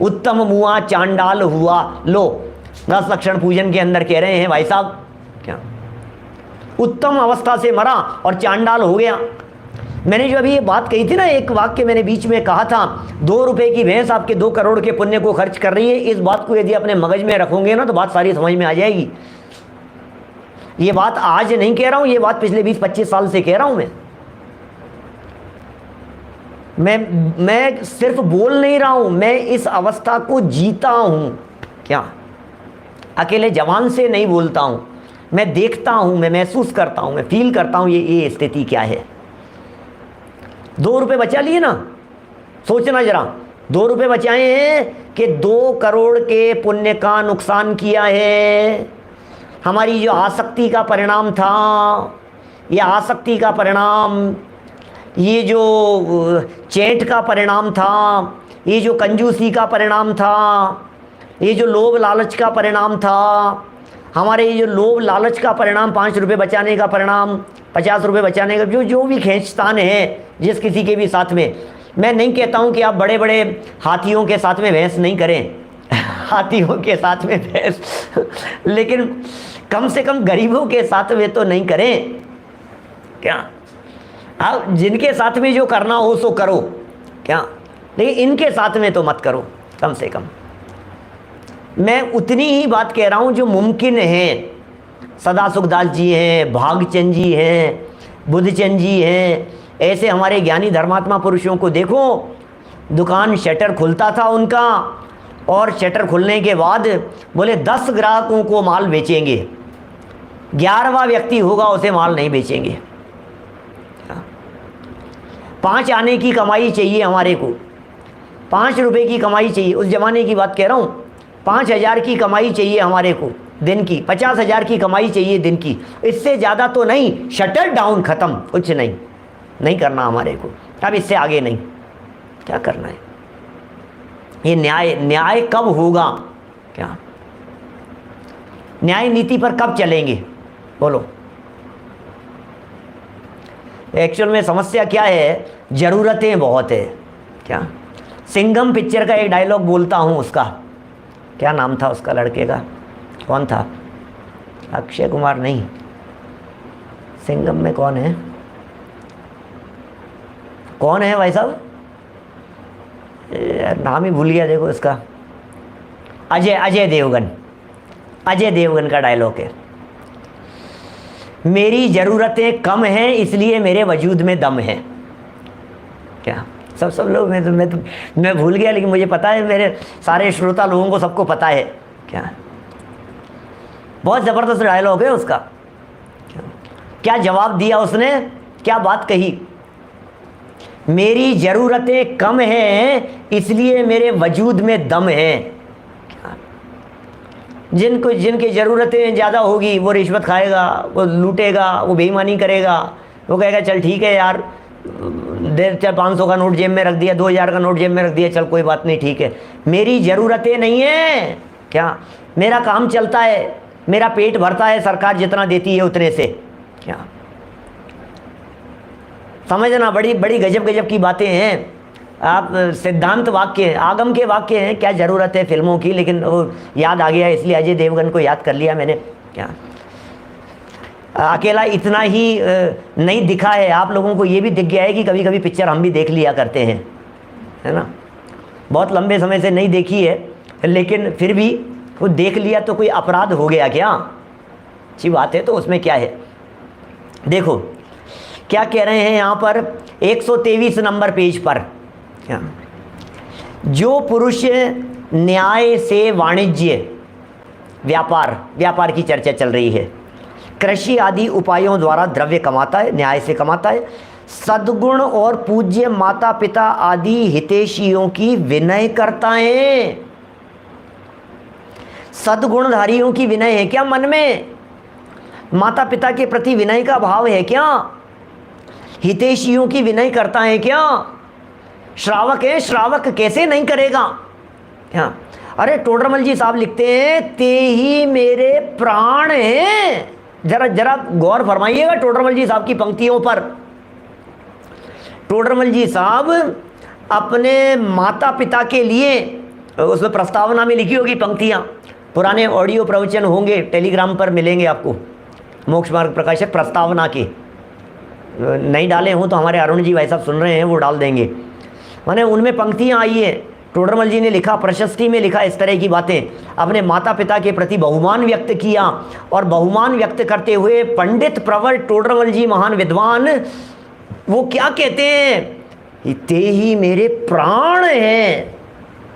उत्तम मुआ चांडाल हुआ, लो 10 लक्षण पूजन के अंदर कह रहे हैं भाई साहब, क्या उत्तम अवस्था से मरा और चांडाल हो गया। मैंने जो अभी ये बात कही थी ना, एक वाक्य मैंने बीच में कहा था, 2 रुपए की भैंस आपके 2 करोड़ के पुण्य को खर्च कर रही है। इस बात को यदि अपने मगज में रखोगे ना तो बात सारी समझ में आ जाएगी। ये बात आज नहीं कह रहा हूं, ये बात पिछले 20-25 साल से कह रहा हूं। मैं सिर्फ बोल नहीं रहा हूं, मैं इस अवस्था को जीता हूं। क्या अकेले जवान से नहीं बोलता हूं, मैं देखता हूं, मैं महसूस करता हूं, मैं फील करता हूं ये स्थिति क्या है। 2 रुपए बचा लिए ना, सोचना जरा, 2 रुपए बचाए हैं कि 2 करोड़ के पुण्य का नुकसान किया है। हमारी जो आसक्ति का परिणाम था, ये आसक्ति का परिणाम, ये जो चैट का परिणाम था, ये जो कंजूसी का परिणाम था, ये जो लोभ लालच का परिणाम था, हमारे ये जो लोभ लालच का परिणाम, 5 रुपये बचाने का परिणाम, 50 रुपये बचाने का, जो भी खींचतान है जिस किसी के भी साथ में। मैं नहीं कहता हूँ कि आप बड़े बड़े हाथियों के साथ में बहस नहीं करें हाथियों के साथ में बहस लेकिन कम से कम गरीबों के साथ में तो नहीं करें। क्या आप जिनके साथ में जो करना हो सो करो, क्या, लेकिन इनके साथ में तो मत करो। कम से कम मैं उतनी ही बात कह रहा हूँ जो मुमकिन है। सदा सुखदास जी हैं, भागचंद जी हैं, बुद्धचंद जी हैं, ऐसे हमारे ज्ञानी धर्मात्मा पुरुषों को देखो, दुकान शटर खुलता था उनका और शटर खुलने के बाद बोले 10 ग्राहकों को माल बेचेंगे, 11वां व्यक्ति होगा उसे माल नहीं बेचेंगे। 5 आने की कमाई चाहिए हमारे को, 5 रुपए की कमाई चाहिए। उस जमाने की बात कह रहा हूँ, 5000 की कमाई चाहिए हमारे को दिन की, 50,000 की कमाई चाहिए दिन की, इससे ज़्यादा तो नहीं। शटर डाउन, ख़त्म, कुछ नहीं करना हमारे को, अब इससे आगे नहीं। क्या करना है? ये न्याय कब होगा? क्या न्याय नीति पर कब चलेंगे? बोलो। एक्चुअल में समस्या क्या है, ज़रूरतें बहुत है। क्या सिंघम पिक्चर का एक डायलॉग बोलता हूँ, उसका क्या नाम था उसका लड़के का, कौन था? अक्षय कुमार नहीं, सिंघम में कौन है? कौन है भाई साहब? नाम ही भूल गया, देखो इसका। अजय देवगन का डायलॉग है, मेरी ज़रूरतें कम हैं इसलिए मेरे वजूद में दम है। क्या सब लोग, मैं भूल गया, लेकिन मुझे पता है, मेरे सारे श्रोता लोगों को सबको पता है। क्या बहुत ज़बरदस्त डायलॉग है उसका। क्या जवाब दिया उसने, क्या बात कही? मेरी ज़रूरतें कम हैं इसलिए मेरे वजूद में दम है। जिनकी ज़रूरतें ज़्यादा होगी वो रिश्वत खाएगा, वो लूटेगा, वो बेईमानी करेगा, वो कहेगा चल ठीक है यार, दे, चल 500 का नोट जेब में रख दिया, 2000 का नोट जेब में रख दिया, चल कोई बात नहीं, ठीक है। मेरी ज़रूरतें नहीं है, क्या मेरा काम चलता है, मेरा पेट भरता है, सरकार जितना देती है उतने से। क्या समझना, बड़ी बड़ी गजब की बातें हैं। आप सिद्धांत वाक्य, आगम के वाक्य हैं, क्या ज़रूरत है फिल्मों की, लेकिन वो याद आ गया इसलिए अजय देवगन को याद कर लिया मैंने। क्या अकेला इतना ही नहीं दिखा है, आप लोगों को ये भी दिख गया है कि कभी कभी पिक्चर हम भी देख लिया करते हैं, है ना। बहुत लंबे समय से नहीं देखी है, लेकिन फिर भी वो देख लिया तो कोई अपराध हो गया क्या? अच्छी बात है, तो उसमें क्या है। देखो क्या कह रहे हैं यहाँ पर 123 नंबर पेज पर, जो पुरुष न्याय से वाणिज्य, व्यापार की चर्चा चल रही है, कृषि आदि उपायों द्वारा द्रव्य कमाता है, न्याय से कमाता है, सद्गुण और पूज्य माता पिता आदि हितैषियों की विनय करता है। सद्गुणधारियों की विनय है क्या मन में? माता पिता के प्रति विनय का भाव है क्या? हितैषियों की विनय करता है क्या? श्रावक है, श्रावक कैसे नहीं करेगा? क्या? अरे टोडरमल जी साहब लिखते हैं, ते ही मेरे प्राण हैं। जरा गौर फरमाइएगा टोडरमल जी साहब की पंक्तियों पर। टोडरमल जी साहब अपने माता पिता के लिए, उसमें प्रस्तावना में लिखी होगी पंक्तियां, पुराने ऑडियो प्रवचन होंगे, टेलीग्राम पर मिलेंगे आपको, मोक्ष मार्ग प्रकाशक प्रस्तावना के, नहीं डाले हों तो हमारे अरुण जी भाई साहब सुन रहे हैं, वो डाल देंगे। माने उनमें पंक्तियां आई है, टोडरमल जी ने लिखा, प्रशस्ति में लिखा इस तरह की बातें, अपने माता पिता के प्रति बहुमान व्यक्त किया, और बहुमान व्यक्त करते हुए पंडित प्रवर टोडरमल जी महान विद्वान वो क्या कहते हैं, ते ही मेरे प्राण हैं,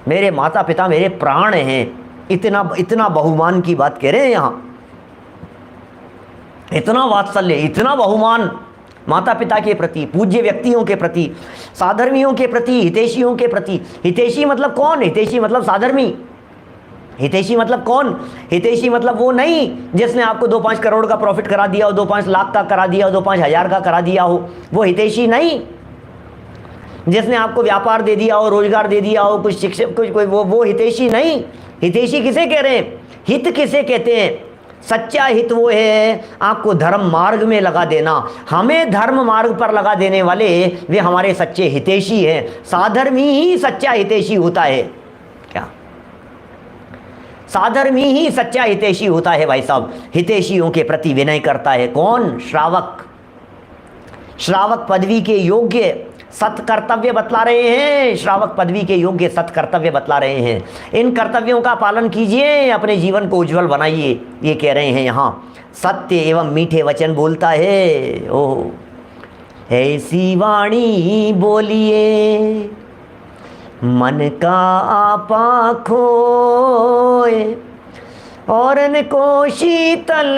मेरे माता पिता मेरे प्राण हैं। इतना बहुमान की बात कह रहे हैं यहाँ, इतना वात्सल्य, इतना बहुमान माता पिता के प्रति, पूज्य व्यक्तियों के प्रति, साधर्मियों के प्रति, हितैषियों के प्रति। हितैषी मतलब कौन? हितैषी मतलब साधर्मी। हितैषी मतलब कौन? हितैषी मतलब वो नहीं जिसने आपको 2-5 करोड़ का प्रॉफिट करा दिया हो, 2-5 लाख का करा दिया हो, 2-5 हज़ार का करा दिया हो, वो हितैषी नहीं। जिसने आपको व्यापार दे दिया हो, रोजगार दे दिया हो, कुछ शिक्षक, कुछ कोई, वो हितैषी नहीं। हितैषी किसे कह रहे हैं? हित किसे कहते हैं? सच्चा हित वो है आपको धर्म मार्ग में लगा देना। हमें धर्म मार्ग पर लगा देने वाले वे हमारे सच्चे हितैषी हैं। साधर्मी ही सच्चा हितैषी होता है। क्या? साधर्मी ही सच्चा हितैषी होता है भाई साहब। हितैषियों के प्रति विनय करता है कौन? श्रावक। श्रावक पदवी के योग्य सत्कर्तव्य बतला रहे हैं, श्रावक पदवी के योग्य सत्कर्तव्य बतला रहे हैं। इन कर्तव्यों का पालन कीजिए, अपने जीवन को उज्जवल बनाइए, ये कह रहे हैं यहाँ। सत्य एवं मीठे वचन बोलता है, ओह ऐसी वाणी बोलिए मन का आपा खोए, और को शीतल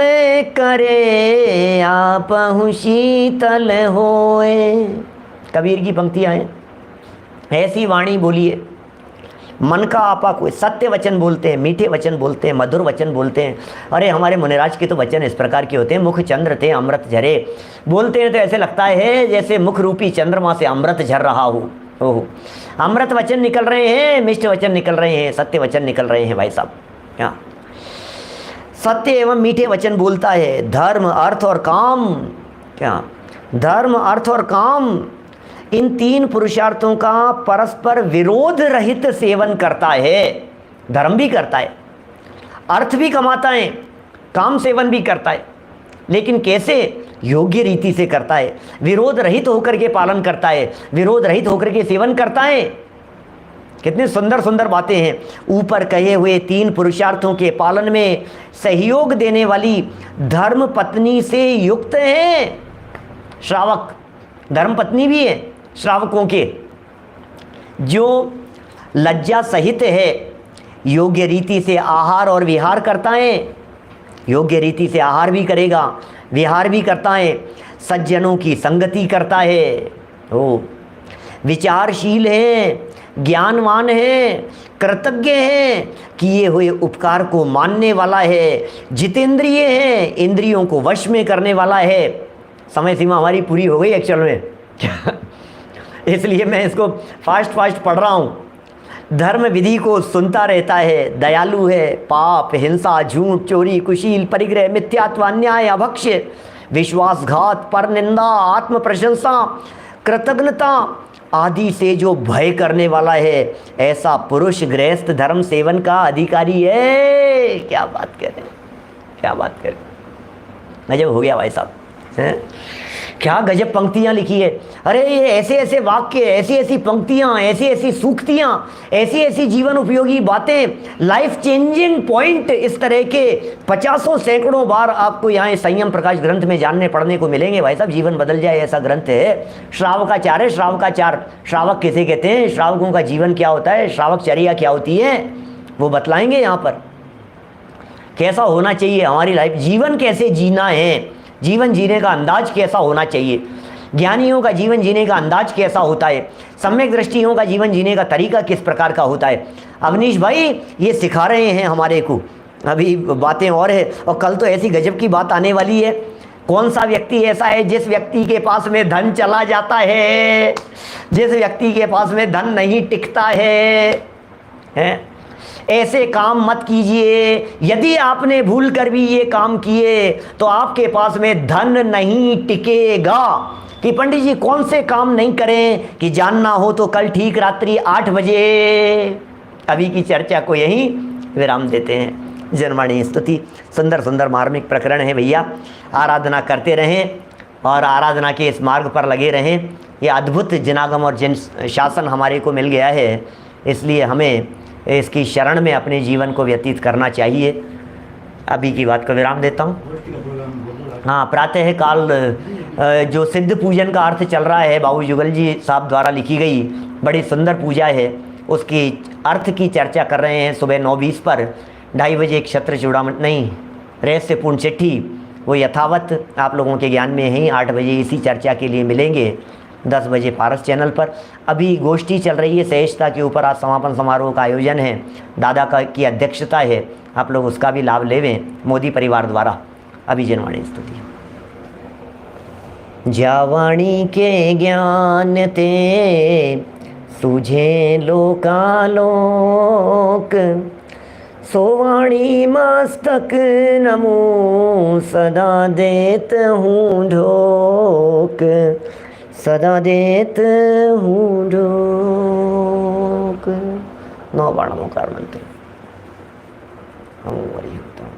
करे आपहु शीतल होए। कबीर की पंक्तियां हैं, ऐसी वाणी बोलिए मन का आपा कोई। सत्य वचन बोलते हैं, मीठे वचन बोलते हैं, मधुर वचन बोलते हैं। अरे हमारे मुनिराज के तो वचन इस प्रकार के होते हैं, मुख चंद्र थे अमृत झरे। बोलते हैं तो ऐसे लगता है जैसे मुख रूपी चंद्रमा से अमृत झर रहा हो। ओह, अमृत वचन निकल रहे हैं, मिष्ट वचन निकल रहे हैं, सत्य वचन निकल रहे हैं भाई साहब। क्या? सत्य एवं मीठे वचन बोलता है। धर्म अर्थ और काम, क्या? धर्म अर्थ और काम, इन 3 पुरुषार्थों का परस्पर विरोध रहित सेवन करता है। धर्म भी करता है, अर्थ भी कमाता है, काम सेवन भी करता है, लेकिन कैसे? योग्य रीति से करता है, विरोध रहित होकर के पालन करता है, विरोध रहित होकर के सेवन करता है। कितनी सुंदर सुंदर बातें हैं। ऊपर कहे हुए 3 पुरुषार्थों के पालन में सहयोग देने वाली धर्म पत्नी से युक्त है श्रावक। धर्म पत्नी भी है श्रावकों के, जो लज्जा सहित है, योग्य रीति से आहार और विहार करता है, योग्य रीति से आहार भी करेगा, विहार भी करता है, सज्जनों की संगति करता है, ओ विचारशील है, ज्ञानवान है, कृतज्ञ है, किए हुए उपकार को मानने वाला है, जितेंद्रिय है, इंद्रियों को वश में करने वाला है। समय सीमा हमारी पूरी हो गई एक्चुअल में इसलिए मैं इसको फास्ट पढ़ रहा हूँ। धर्म विधि को सुनता रहता है, दयालु है, पाप, हिंसा, झूठ, चोरी, कुशील, परिग्रह, मिथ्यात्व, अन्याय, अभक्ष्य, विश्वासघात, परनिंदा, आत्म प्रशंसा, कृतज्ञता आदि से जो भय करने वाला है, ऐसा पुरुष गृहस्थ धर्म सेवन का अधिकारी है। क्या बात करें, क्या बात करें, गजब हो गया भाई साहब, हैं? क्या गजब पंक्तियां लिखी है। अरे ये ऐसे ऐसे वाक्य, ऐसी ऐसी पंक्तियां, ऐसी ऐसी सूक्तियां, ऐसी ऐसी जीवन उपयोगी बातें, लाइफ चेंजिंग पॉइंट इस तरह के 50 सैकड़ों बार आपको यहाँ संयम प्रकाश ग्रंथ में जानने पढ़ने को मिलेंगे। भाई साहब जीवन बदल जाए ऐसा ग्रंथ है। श्रावकाचार है, श्रावकाचार। श्रावक किसे कहते हैं, श्रावकों का जीवन क्या होता है, श्रावकचर्या क्या होती है, वो बतलाएंगे यहाँ पर। कैसा होना चाहिए हमारी लाइफ, जीवन कैसे जीना है, जीवन जीने का अंदाज कैसा होना चाहिए, ज्ञानियों का जीवन जीने का अंदाज कैसा होता है, सम्यक दृष्टियों का जीवन जीने का तरीका किस प्रकार का होता है। अवनीश भाई ये सिखा रहे हैं हमारे को, अभी बातें और है, और कल तो ऐसी गजब की बात आने वाली है। कौन सा व्यक्ति ऐसा है जिस व्यक्ति के पास में धन चला जाता है, जिस व्यक्ति के पास में धन नहीं टिकता है? ऐसे काम मत कीजिए। यदि आपने भूल कर भी ये काम किए तो आपके पास में धन नहीं टिकेगा। कि पंडित जी कौन से काम नहीं करें, कि जानना हो तो कल ठीक रात्रि 8 बजे। अभी की चर्चा को यहीं विराम देते हैं। जनवाणी स्तुति सुंदर सुंदर मार्मिक प्रकरण है भैया। आराधना करते रहें और आराधना के इस मार्ग पर लगे रहें। ये अद्भुत जनागम और जन शासन हमारे को मिल गया है, इसलिए हमें इसकी शरण में अपने जीवन को व्यतीत करना चाहिए। अभी की बात को विराम देता हूँ। हाँ, प्रातः काल जो सिद्ध पूजन का अर्थ चल रहा है, बाबू जुगल जी साहब द्वारा लिखी गई बड़ी सुंदर पूजा है, उसकी अर्थ की चर्चा कर रहे हैं सुबह 9:20 पर। 2:30 बजे क्षत्र चूड़ामणि नहीं, रहस्यपूर्ण चिट्ठी वो यथावत आप लोगों के ज्ञान में ही 8 बजे इसी चर्चा के लिए मिलेंगे। 10 बजे पारस चैनल पर अभी गोष्ठी चल रही है सहजता के ऊपर। आज समापन समारोह का आयोजन है, दादा का की अध्यक्षता है, आप लोग उसका भी लाभ लेवें मोदी परिवार द्वारा। अभी जनवाणी स्तुति। जावाणी के ज्ञान ते सूझे लोकालोक, सोवाणी मस्तक नमो सदा देत हूँ ढोक, सदा देत हूँ ढोक। 9 बाणों का मंत्र हम वही होता हूँ।